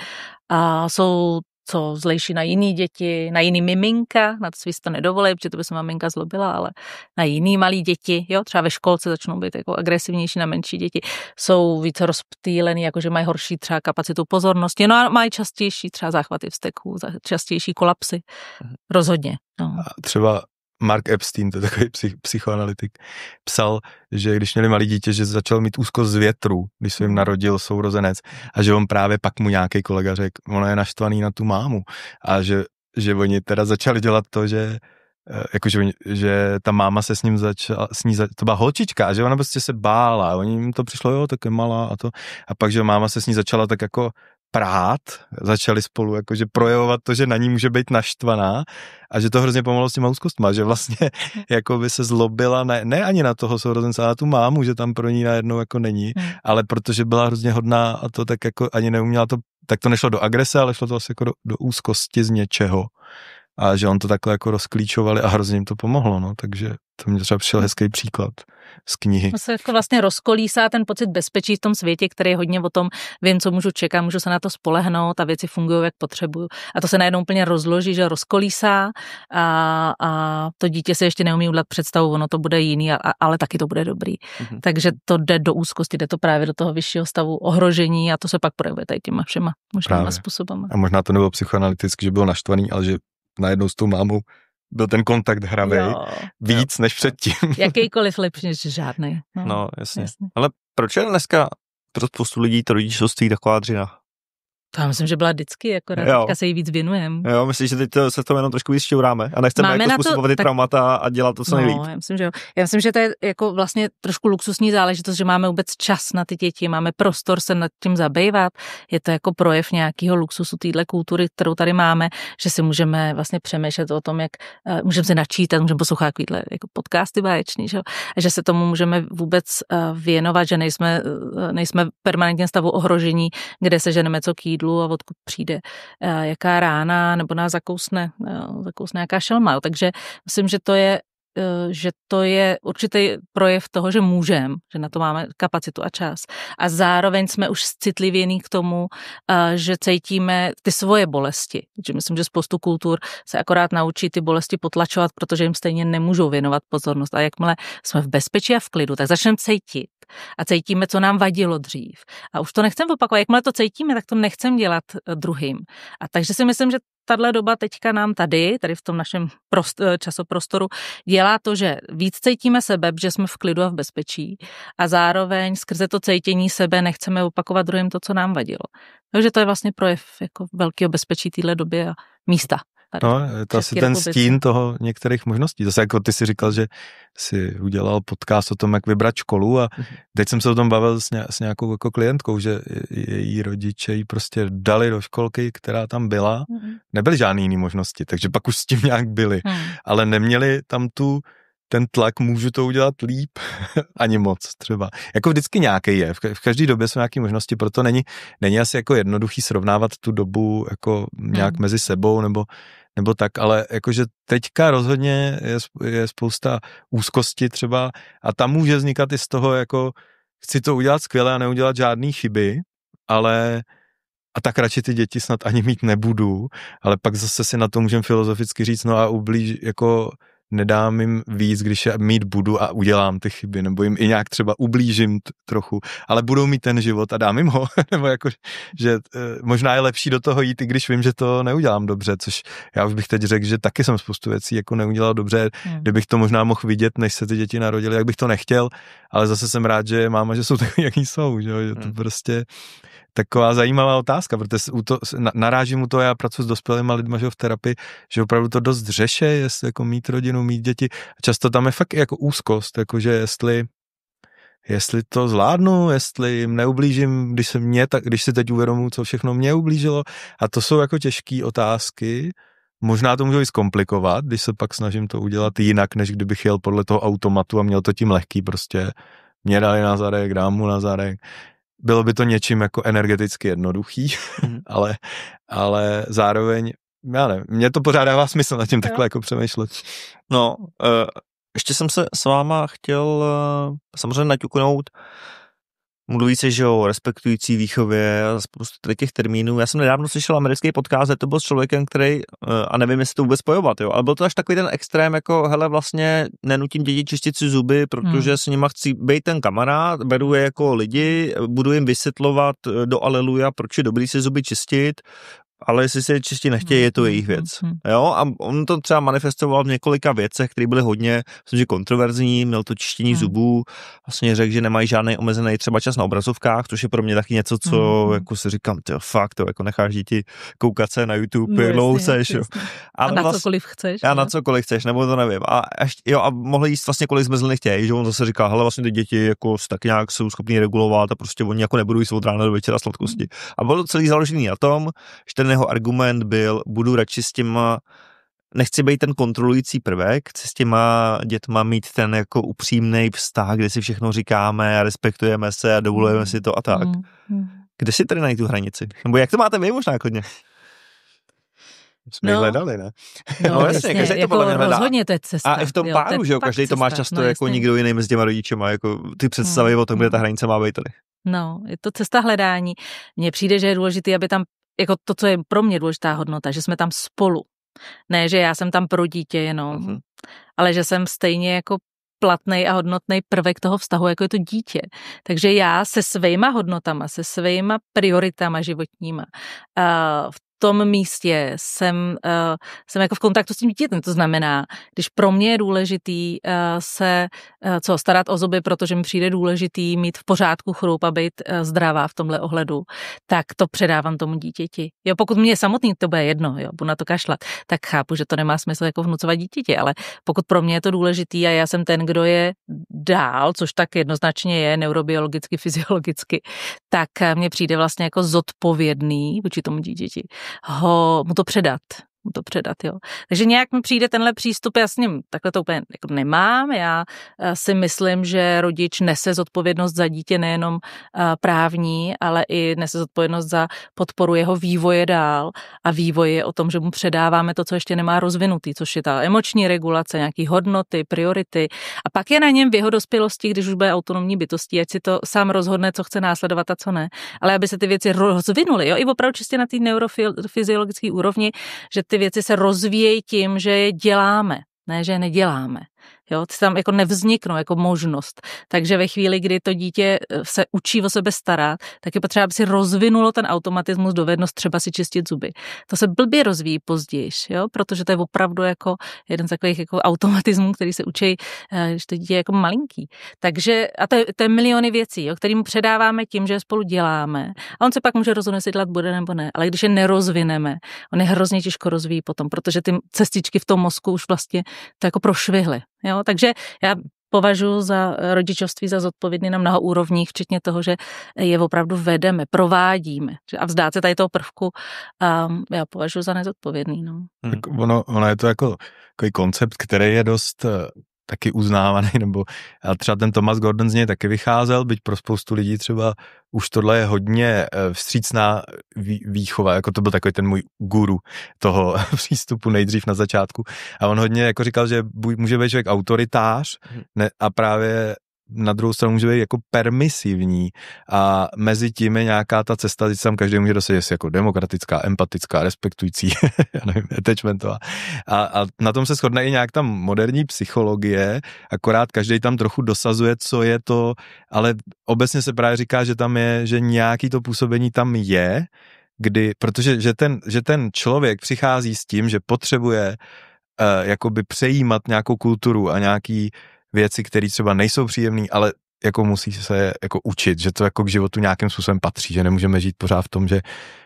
a jsou co zlejší na jiný děti, na jiný miminka, na to si to nedovolí, protože to by se maminka zlobila, ale na jiný malý děti, jo, třeba ve školce začnou být jako agresivnější na menší děti, jsou více rozptýlený, jakože mají horší třeba kapacitu pozornosti, no a mají častější třeba záchvaty vzteků, častější kolapsy, rozhodně. No. A třeba Mark Epstein, to je takový psychoanalytik, psal, že když měli malý dítě, že začal mít úzkost z větru, když se jim narodil sourozenec a že on právě pak mu nějaký kolega řekl, ono je naštvaný na tu mámu a že oni teda začali dělat to, že že ta máma se s ním to byla holčička, že ona prostě se bála a jim to přišlo, jo, tak je malá a to. A pak, že máma se s ní začala tak jako prát, začali spolu jakože projevovat to, že na ní může být naštvaná a že to hrozně pomohlo s těma úzkostma, že vlastně jako by se zlobila ne ani na toho sourozence, ale na tu mámu, že tam pro ní najednou jako není, ale protože byla hrozně hodná a to tak jako ani neuměla to, tak to nešlo do agrese, ale šlo to vlastně jako do úzkosti z něčeho. A že on to takhle jako rozklíčovali a hrozně jim to pomohlo, no, takže to mě třeba přišel hezký příklad z knihy. To se jako vlastně rozkolísá ten pocit bezpečí v tom světě, který je hodně o tom, vím, co můžu čekat, můžu se na to spolehnout a věci fungují, jak potřebuju. A to se najednou úplně rozloží, že rozkolísá a to dítě se ještě neumí udělat představu, ono to bude jiný, ale taky to bude dobrý. Takže to jde do úzkosti, jde to právě do toho vyššího stavu ohrožení a to se pak projevuje tady těma všema možnýma způsobama. A možná to nebylo psychoanalyticky, že byl naštvaný, ale že najednou s tou mámou byl ten kontakt hravej víc než předtím. Jakýkoliv lepší než žádný. No, jasně. Ale proč je dneska pro spoustu lidí to rodičovství taková dřina? To já myslím, že byla vždycky, akorát teďka se jí víc věnujeme. Jo, myslím, že teď se v tom jenom trošku víc šťouráme a nechceme jako způsobovat ty traumata a dělat to co nejlíp. Já myslím, že jo. Já myslím, že to je jako vlastně trošku luxusní záležitost, že máme vůbec čas na ty děti, máme prostor se nad tím zabývat. Je to jako projev nějakého luxusu téhle kultury, kterou tady máme, že si můžeme vlastně přemýšlet o tom, jak můžeme se načítat, můžeme poslouchat takovýhle jako podcasty báječný, že jo? A že se tomu můžeme vůbec věnovat, že nejsme permanentně stavu ohrožení, kde se ženeme co k jídlu a odkud přijde jaká rána nebo nás zakousne jaká šelma. Takže myslím, že to je určitý projev toho, že můžeme, že na to máme kapacitu a čas. A zároveň jsme už citlivění k tomu, že cítíme ty svoje bolesti. Takže myslím, že spoustu kultur se akorát naučí ty bolesti potlačovat, protože jim stejně nemůžou věnovat pozornost. A jakmile jsme v bezpečí a v klidu, tak začneme cítit. A cítíme, co nám vadilo dřív. A už to nechcem opakovat. Jakmile to cítíme, tak to nechcem dělat druhým. A takže si myslím, že tahle doba teďka nám tady v tom našem časoprostoru dělá to, že víc cítíme sebe, že jsme v klidu a v bezpečí a zároveň skrze to cítění sebe nechceme opakovat druhým to, co nám vadilo. Takže to je vlastně projev jako velkého bezpečí téhle doby a místa. No, to asi ten stín toho některých možností. Zase jako ty si říkal, že si udělal podcast o tom, jak vybrat školu a teď jsem se o tom bavil s nějakou jako klientkou, že její rodiče jí prostě dali do školky, která tam byla. Nebyly žádný jiný možnosti, takže pak už s tím nějak byli. Ale neměli tam ten tlak, můžu to udělat líp, ani moc třeba. Jako vždycky nějaký je, v každé době jsou nějaké možnosti, proto není asi jako jednoduchý srovnávat tu dobu jako nějak mezi sebou nebo tak, ale jakože teďka rozhodně je spousta úzkosti třeba a tam může vznikat i z toho jako chci to udělat skvěle a neudělat žádný chyby, ale a tak radši ty děti snad ani mít nebudu, ale pak zase si na to můžem filozoficky říct, no a jako nedám jim víc, když je mít budu a udělám ty chyby, nebo jim i nějak třeba ublížím trochu, ale budou mít ten život a dám jim ho, nebo jako, že možná je lepší do toho jít, i když vím, že to neudělám dobře, což já už bych teď řekl, že taky jsem spoustu věcí jako neudělal dobře, kdybych to možná mohl vidět, než se ty děti narodily, jak bych to nechtěl, ale zase jsem rád, že máma, že jsou takový, jaký jsou, že to prostě taková zajímavá otázka, protože narážím u toho, já pracuji s dospělými lidmi, že v terapii, že opravdu to dost řeší, jestli jako mít rodinu, mít děti. Často tam je fakt jako úzkost, jakože jestli to zvládnu, jestli jim neublížím, když si teď uvědomuji, co všechno mě ublížilo. A to jsou jako těžké otázky. Možná to můžu i zkomplikovat, když se pak snažím to udělat jinak, než kdybych jel podle toho automatu a měl to tím lehký, prostě mě dali na zadek, dám mu na zadek. Bylo by to něčím jako energeticky jednoduchý, ale zároveň, já nevím, mně to pořád dává smysl nad tím takhle jako přemýšlet. No, ještě jsem se s váma chtěl samozřejmě naťuknout, mluví se, že o respektující výchově a spoustu těch termínů. Já jsem nedávno slyšel americký podcast, to byl s člověkem, který, a nevím, jestli to vůbec spojovat, jo, ale byl to až takový ten extrém, jako hele, vlastně nenutím děti čistit si zuby, protože s nima chci být ten kamarád, beru je jako lidi, budu jim vysvětlovat do aleluja, proč je dobrý si zuby čistit, ale jestli si čistě nechtějí, je to jejich věc. Jo, a on to třeba manifestoval v několika věcech, které byly hodně, myslím, že kontroverzní, měl to čištění zubů, vlastně řekl, že nemají žádný omezený třeba čas na obrazovkách, což je pro mě taky něco, co jako si říkám, tyjo, fakt, to jako necháš děti koukat se na YouTube, jak dlouho chceš, jo. A na cokoliv chceš. A na cokoliv chceš, nebo to nevím. A mohli jíst vlastně kolik zmrzliny chtějí, že on zase říká, hele, vlastně ty děti jako tak nějak jsou schopní regulovat a prostě oni jako nebudou jíst od rána do večera sladkosti. A bylo to celý založený na tom, že ten jeho argument byl, budu radši s těma, nechci být ten kontrolující prvek, chci s těma dětma mít ten jako upřímnej vztah, kde si všechno říkáme a respektujeme se a dovolujeme si to a tak. Kde si tady najít tu hranici? Nebo jak to máte vy možná klidně? Jsme hledali, ne? No jasně, každý to podle mě hledá. Rozhodně to je cesta. A i v tom páru, že jo, každý to má často jako nikdo jiný mezi těma rodičema, jako ty představy o tom, kde ta hranice má být tady. No, je to cesta hledání. Mně přijde, že je důležité, aby tam, jako to, co je pro mě důležitá hodnota, že jsme tam spolu. Ne, že já jsem tam pro dítě jenom, ale že jsem stejně jako platnej a hodnotný prvek toho vztahu, jako je to dítě. Takže já se svýma hodnotama, se svýma prioritama životníma v tom místě jsem jako v kontaktu s tím dítětem. To znamená, když pro mě je důležitý se starat o zuby, protože mi přijde důležitý mít v pořádku chrup a být zdravá v tomhle ohledu, tak to předávám tomu dítěti. Jo, pokud mě samotný to bude jedno, jo, budu na to kašlat, tak chápu, že to nemá smysl jako vnucovat dítěti, ale pokud pro mě je to důležitý a já jsem ten, kdo je dál, což tak jednoznačně je neurobiologicky, fyziologicky, tak mně přijde vlastně jako zodpovědný vůči tomu dítěti mu to předat, jo. Takže nějak mi přijde tenhle přístup, já s ním takhle to úplně jako nemám, já si myslím, že rodič nese zodpovědnost za dítě nejenom právní, ale i nese zodpovědnost za podporu jeho vývoje dál a vývoj je o tom, že mu předáváme to, co ještě nemá rozvinutý, což je ta emoční regulace, nějaký hodnoty, priority a pak je na něm v jeho dospělosti, když už bude autonomní bytostí, ať si to sám rozhodne, co chce následovat a co ne, ale aby se ty věci rozvinuly, jo, i opravdu čistě na té neurofyziologické úrovni, že ty věci se rozvíjejí tím, že je děláme, ne, že je neděláme. Jo, ty tam jako nevzniknou jako možnost. Takže ve chvíli, kdy to dítě se učí o sebe starat, tak je potřeba, aby si rozvinulo ten automatismus, dovednost třeba si čistit zuby. To se blbě rozvíjí později, jo, protože to je opravdu jako jeden z takových jako automatismů, který se učí, když to dítě je jako malinký. Takže, a to je miliony věcí, jo, kterým předáváme tím, že je spolu děláme. A on se pak může rozhodnout, jestli dělat bude nebo ne. Ale když je nerozvineme, on je hrozně těžko rozvíjí potom, protože ty cestičky v tom mozku už vlastně to jako prošvihly. Jo, takže já považuji za rodičovství za zodpovědný na mnoha úrovních, včetně toho, že je opravdu vedeme, provádíme. A vzdát se tady toho prvku já považuji za nezodpovědný. No. Tak ono je to jako takový koncept, který je dost taky uznávaný, nebo třeba ten Thomas Gordon z něj taky vycházel, byť pro spoustu lidí třeba už tohle je hodně vstřícná výchova, jako to byl takový ten můj guru toho přístupu nejdřív na začátku a on hodně jako říkal, že může být člověk autoritář a právě na druhou stranu může být jako permisivní a mezi tím je nějaká ta cesta, když tam každý může dosadit jako demokratická, empatická, respektující, já nevím, attachmentová. A na tom se shodne i nějak tam moderní psychologie, akorát každý tam trochu dosazuje, co je to, ale obecně se právě říká, že tam je, že nějaký to působení tam je, protože že ten člověk přichází s tím, že potřebuje jakoby přejímat nějakou kulturu a nějaký věci, které třeba nejsou příjemné, ale jako musí se jako učit, že to jako k životu nějakým způsobem patří, že nemůžeme žít pořád v tom, že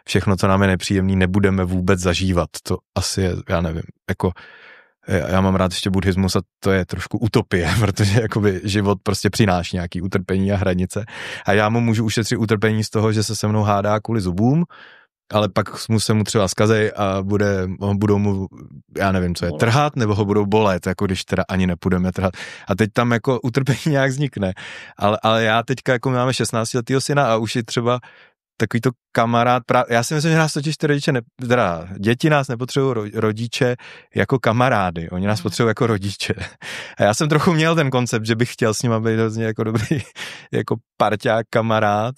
všechno, co nám je nepříjemné, nebudeme vůbec zažívat. To asi je, já nevím, jako já mám rád ještě buddhismus a to je trošku utopie, protože jakoby život prostě přináší nějaký utrpení a hranice a já mu můžu ušetřit utrpení z toho, že se se mnou hádá kvůli zubům, ale pak se mu třeba zkazej a budou mu, já nevím, co je, trhat, nebo ho budou bolet, jako když teda ani nepůjdeme trhat. A teď tam jako utrpení nějak vznikne. Ale já teďka jako máme 16letýho syna a už je třeba takový to kamarád, já si myslím, že nás totiž ty rodiče, děti nás nepotřebují rodiče jako kamarády, oni nás potřebují jako rodiče. A já jsem trochu měl ten koncept, že bych chtěl s nima být hrozně jako dobrý, jako parťák, kamarád,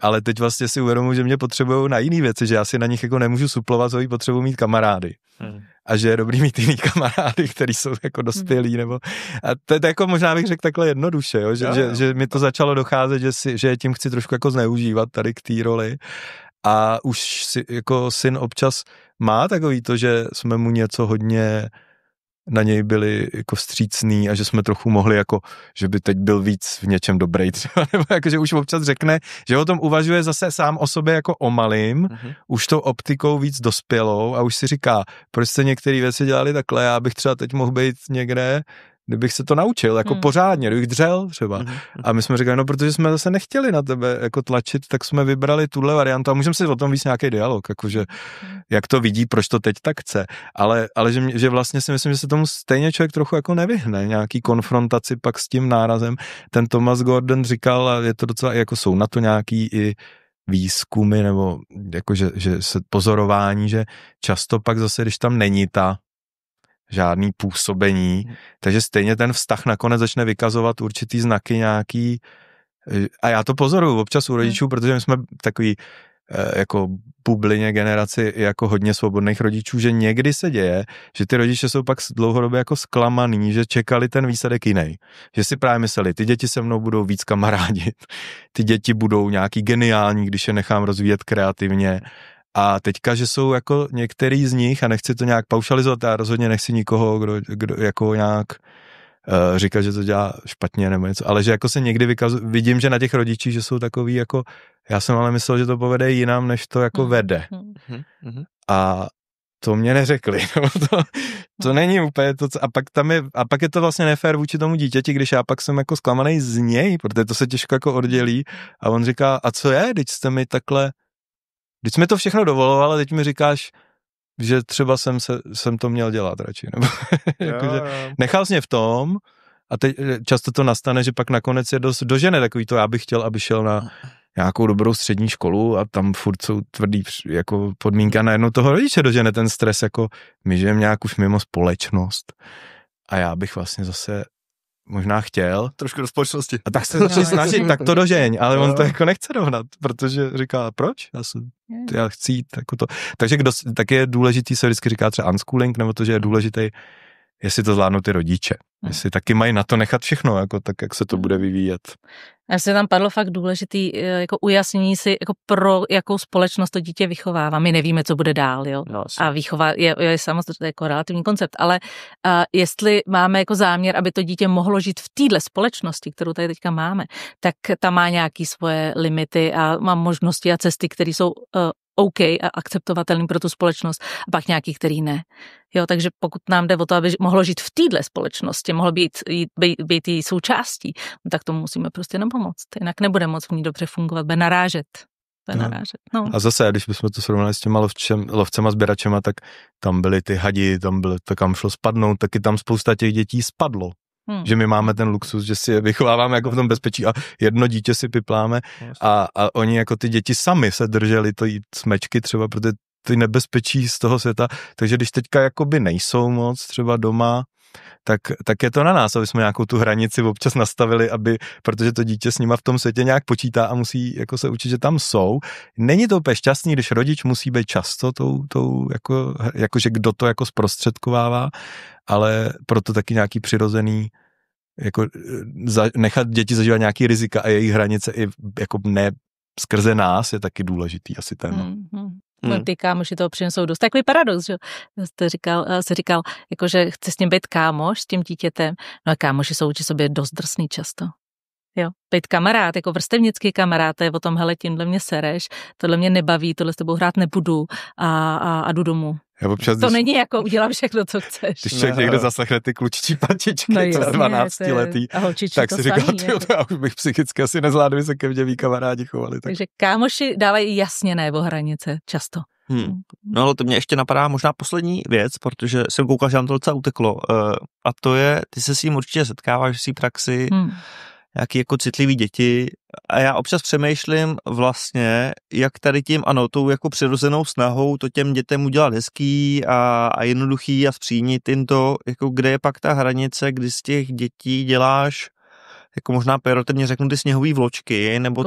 ale teď vlastně si uvědomuji, že mě potřebují na jiný věci, že já si na nich jako nemůžu suplovat, co potřebuji mít kamarády. A že je dobrý mít jiný kamarády, který jsou jako dospělí, nebo a to jako možná bych řekl takhle jednoduše, jo? Že mi to začalo docházet, že je tím chci trošku jako zneužívat tady k té roli A už si, jako syn občas má takový to, že jsme mu něco hodně na něj byli jako vstřícný a že jsme trochu mohli jako, že by teď byl víc v něčem dobrý třeba, nebo jako, že už občas řekne, že o tom uvažuje zase sám o sobě jako o malým, už tou optikou víc dospělou a už si říká, proč jste některé věci dělali takhle, já bych třeba teď mohl být někde, kdybych se to naučil, jako pořádně, kdybych dřel třeba. A my jsme říkali, no protože jsme zase nechtěli na tebe jako tlačit, tak jsme vybrali tuhle variantu a můžeme si o tom víc nějaký dialog, jakože jak to vidí, proč to teď tak chce. Ale že vlastně si myslím, že se tomu stejně člověk trochu jako nevyhne, nějaký konfrontaci pak s tím nárazem. Ten Thomas Gordon říkal, a je to docela, jako jsou na to nějaký i výzkumy, nebo jako, že se pozorování, že často pak zase, když tam není ta žádný působení, takže stejně ten vztah nakonec začne vykazovat určitý znaky nějaký, a já to pozoruju občas u rodičů, protože my jsme takový jako bublině generaci jako hodně svobodných rodičů, že někdy se děje, že ty rodiče jsou pak dlouhodobě jako zklamaný, že čekali ten výsledek jiný. Že si právě mysleli, ty děti se mnou budou víc kamarádit, ty děti budou nějaký geniální, když je nechám rozvíjet kreativně. A teďka, že jsou jako některý z nich, a nechci to nějak paušalizovat, já rozhodně nechci nikoho, kdo jako nějak říkat, že to dělá špatně nebo něco, ale že jako se někdy vidím, že na těch rodičích, že jsou takový jako, já jsem ale myslel, že to povede jinam, než to jako vede. A to mě neřekli. To není úplně to, a pak je to vlastně nefér vůči tomu dítěti, když já pak jsem jako zklamaný z něj, protože to se těžko jako oddělí a on říká, a co je, když jste mi takhle, když jsi mi to všechno dovoloval a teď mi říkáš, že třeba jsem to měl dělat radši. Nebo jakože nechal jsi mě v tom a teď často to nastane, že pak nakonec je dost dožene takový to, já bych chtěl, aby šel na nějakou dobrou střední školu a tam furt jsou tvrdý jako podmínka, najednou toho rodiče dožene ten stres, jako my žijeme nějak už mimo společnost a já bych vlastně zase možná chtěl. Trošku do společnosti. A tak se začne snažit, tak to dožeň, ale on to jako nechce dohnat, protože říká, proč? Já chci jít jako to. Takže tak je důležitý, se vždycky říká třeba unschooling, nebo to, že je důležitý, jestli to zvládnou ty rodiče. Jestli taky mají na to nechat všechno, jako tak, jak se to bude vyvíjet. A se tam padlo fakt důležitý jako ujasnění si, jako pro jakou společnost to dítě vychovává. My nevíme, co bude dál, jo. No, a výchova je samozřejmě jako relativní koncept, ale jestli máme jako záměr, aby to dítě mohlo žít v téhle společnosti, kterou tady teďka máme, tak tam má nějaký svoje limity a má možnosti a cesty, které jsou OK a akceptovatelný pro tu společnost a pak nějaký, který ne. Jo, takže pokud nám jde o to, aby mohlo žít v téhle společnosti, mohlo být její součástí, tak tomu musíme prostě napomoct. Jinak nebude moc v ní dobře fungovat, bude narážet. No. A zase, když bychom to srovnali s těma lovcema, sběračema, tak tam byly ty hadi, tam byly to, kam šlo spadnout, taky tam spousta těch dětí spadlo. Že my máme ten luxus, že si je vychováváme jako v tom bezpečí a jedno dítě si pipláme a oni jako ty děti sami se drželi to jít smečky třeba, protože ty nebezpečí z toho světa, takže když teďka jakoby nejsou moc třeba doma, tak je to na nás, aby jsme nějakou tu hranici občas nastavili, protože to dítě s nima v tom světě nějak počítá a musí jako se učit, že tam jsou. Není to úplně šťastný, když rodič musí být často tou jakože kdo to jako zprostředkovává, ale proto taky nějaký přirozený jako nechat děti zažívat nějaký rizika a jejich hranice i jako ne skrze nás je taky důležitý asi téma. Ty kámoši toho přinesou dost. Takový paradox, že jsi říkal, jako, že chce s ním být kámoš, s tím dítětem, no a kámoši jsou vůči sobě dost drsný často. Jo, být kamarád, jako vrstevnický kamarád, to je o tom, hele, tímhle mě sereš, tohle mě nebaví, tohle s tebou hrát nebudu a jdu domů. To není jako udělám všechno, co chceš. Když člověk někde zaslechne ty klučičí patičky, co 12letý, tak si říká, já už bych psychicky asi nezvládl, se ke mně ví kamarádi chovali. Takže kámoši dávají jasně nebo hranice, často. No ale to mě ještě napadá možná poslední věc, protože jsem koukal, že nám to docela uteklo. A to je, ty se s tím určitě setkáváš v svý praxi, nějaký jako citlivý děti a já občas přemýšlím vlastně, jak tady tím, ano, tou jako přirozenou snahou to těm dětem udělat hezký a jednoduchý a zpříjnit jim to, jako kde je pak ta hranice, kdy z těch dětí děláš jako možná pejorativně řeknu ty sněhový vločky, nebo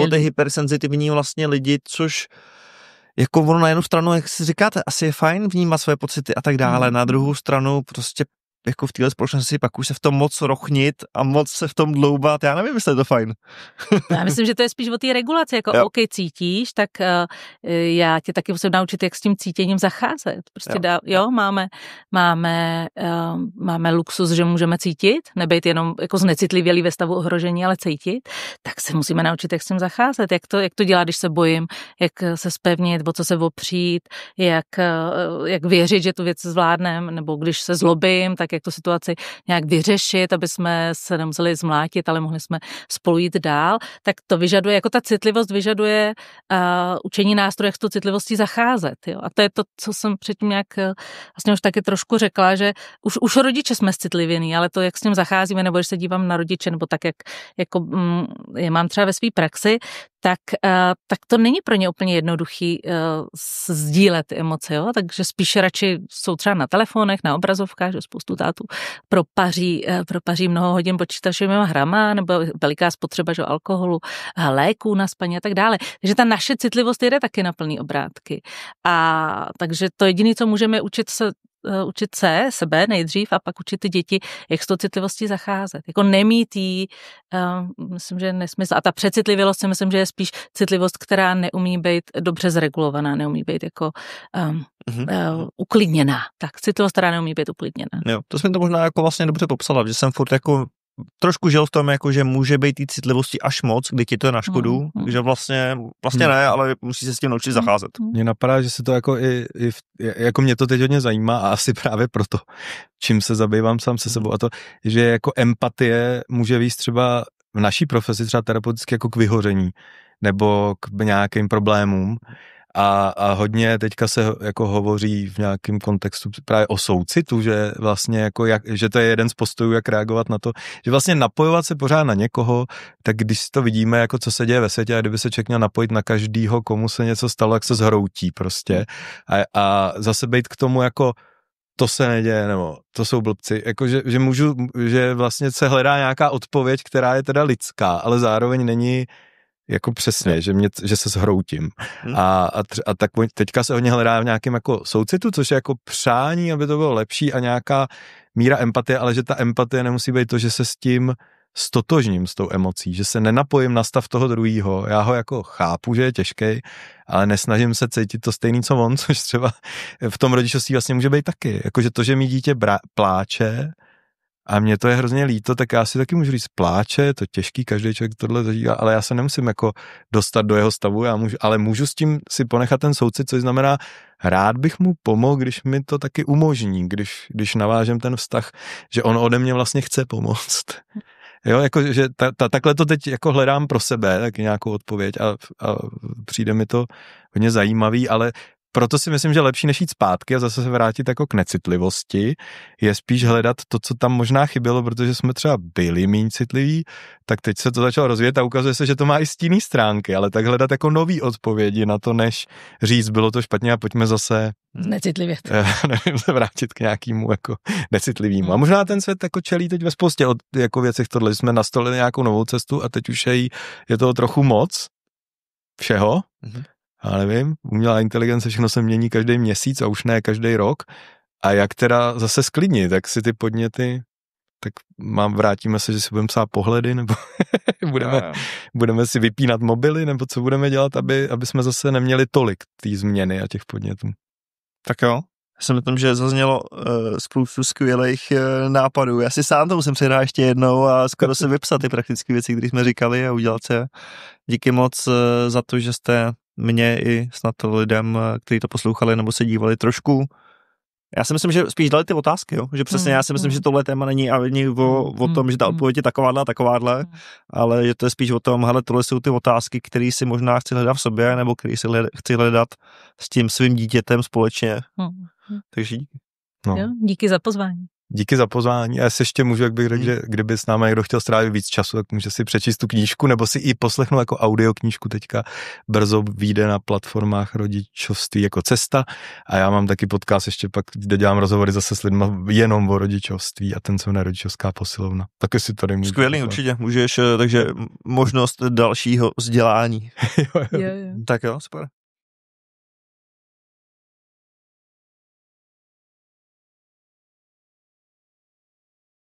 ty hypersenzitivní vlastně lidi, což jako ono na jednu stranu, jak si říkáte, asi je fajn vnímat své pocity a tak dále, na druhou stranu prostě jako v téhle společnosti pak už se v tom moc rochnit a moc se v tom dloubat, já nevím, jestli je to fajn. Já myslím, že to je spíš o té regulaci, jako OK, cítíš, tak já tě taky musím naučit, jak s tím cítěním zacházet. Prostě máme luxus, že můžeme cítit, nebejt jenom jako znecitlivělí ve stavu ohrožení, ale cítit, tak se musíme naučit, jak s tím zacházet, jak to dělat, když se bojím, jak se zpevnit, o co se opřít, jak věřit, že tu věc zvládneme, nebo když se zlobím, tak jak tu situaci nějak vyřešit, aby jsme se nemuseli zmlátit, ale mohli jsme spolu jít dál, tak to vyžaduje, jako ta citlivost vyžaduje učení nástrojů, jak s tou citlivostí zacházet. Jo? A to je to, co jsem předtím nějak vlastně už taky trošku řekla, že už rodiče jsme citlivění, ale to, jak s ním zacházíme, nebo když se dívám na rodiče, nebo tak, jak jako je mám třeba ve své praxi, tak to není pro ně úplně jednoduchý sdílet emoce, jo? Takže spíš radši jsou třeba na telefonech, na obrazovkách, že spoustu tátů propaří mnoho hodin počítačovými hrama, nebo veliká spotřeba že alkoholu, léků na spaní a tak dále. Takže ta naše citlivost jde taky na plný obrátky. A takže to jediné, co můžeme učit sebe nejdřív a pak učit ty děti, jak s tou citlivostí zacházet. Jako nemít jí, myslím, že je nesmysl. A ta přecitlivělost si myslím, že je spíš citlivost, která neumí být dobře zregulovaná, neumí být jako uklidněná. Tak, citlivost, která neumí být uklidněná. Jo, to jsem to možná jako vlastně dobře popsala, že jsem furt jako trošku žil v tom, jako, že může být té citlivosti až moc, kdy ti to je na škodu, že vlastně ne, ale musí se s tím naučit zacházet. Mně napadá, že se to jako jako mě to teď hodně zajímá a asi právě proto, čím se zabývám sám se sebou a to, že jako empatie může vést třeba v naší profesi třeba terapeuticky jako k vyhoření nebo k nějakým problémům. A hodně teďka se jako hovoří v nějakém kontextu právě o soucitu, že vlastně jako že to je jeden z postojů, jak reagovat na to, že vlastně napojovat se pořád na někoho, tak když to vidíme, jako co se děje ve světě, a kdyby se člověk měl napojit na každýho, komu se něco stalo, jak se zhroutí prostě. A zase být k tomu jako to se neděje, nebo to jsou blbci, jako že vlastně se hledá nějaká odpověď, která je teda lidská, ale zároveň není jako přesně, že se zhroutím. A tak teďka se hodně hledá v nějakém jako soucitu, což je jako přání, aby to bylo lepší a nějaká míra empatie, ale že ta empatie nemusí být to, že se s tím stotožním, s tou emocí, že se nenapojím na stav toho druhýho. Já ho jako chápu, že je těžký, ale nesnažím se cítit to stejný, co on, což třeba v tom rodičovství vlastně může být taky. Jakože to, že mý dítě pláče, a mně to je hrozně líto, tak já si taky můžu říct pláče, je to těžký, každý člověk tohle zažívá, ale já se nemusím jako dostat do jeho stavu, ale můžu s tím si ponechat ten soucit, což znamená, rád bych mu pomohl, když mi to taky umožní, když navážem ten vztah, že on ode mě vlastně chce pomoct. Jo, jako, že takhle to teď jako hledám pro sebe, taky nějakou odpověď a přijde mi to hodně zajímavý, ale proto si myslím, že lepší než jít zpátky a zase se vrátit jako k necitlivosti, je spíš hledat to, co tam možná chybělo, protože jsme třeba byli méně citliví, tak teď se to začalo rozvíjet a ukazuje se, že to má i stinný stránky, ale tak hledat jako nový odpovědi na to, než říct, bylo to špatně a pojďme zase necitlivět. Nevím, se vrátit k nějakému jako necitlivému. A možná ten svět jako čelí teď ve spoustě jako věcech tohle, že jsme nastolili nějakou novou cestu a teď už je toho trochu moc všeho. Já nevím, umělá inteligence, všechno se mění každý měsíc a už ne každý rok. A jak teda zase sklidnit, tak si ty podněty, tak vrátíme se, že si budeme psát pohledy, nebo budeme si vypínat mobily, nebo co budeme dělat, aby jsme zase neměli tolik té změny a těch podnětů. Tak jo. Já jsem tom, že zaznělo spoustu skvělých nápadů. Já si sám to musím přihrát ještě jednou a skoro se vypsat ty praktické věci, které jsme říkali a udělat se. Díky moc za to, že jste mě i snad lidem, kteří to poslouchali nebo se dívali trošku. Já si myslím, že spíš dali ty otázky, jo? Že přesně já si myslím, že tohle téma není o tom, že ta odpověď je takováhle, ale že to je spíš o tom, hele, tohle jsou ty otázky, které si možná chci hledat v sobě, nebo které si chci hledat s tím svým dítětem společně. Takže díky. No. Jo, díky za pozvání. Díky za pozvání. Já si ještě můžu, jak bych řekl, že kdyby s námi někdo chtěl strávit víc času, tak může si přečíst tu knížku, nebo si i poslechnout jako audioknížku teďka. Brzo vyjde na platformách rodičovství jako Cesta. A já mám taky podcast ještě pak, kde dělám rozhovory zase s lidmi jenom o rodičovství a ten se jmenuje Rodičovská posilovna. Taky si tady můžu. Skvělý, určitě. Můžeš, takže možnost dalšího vzdělání. Jo. Tak jo, super.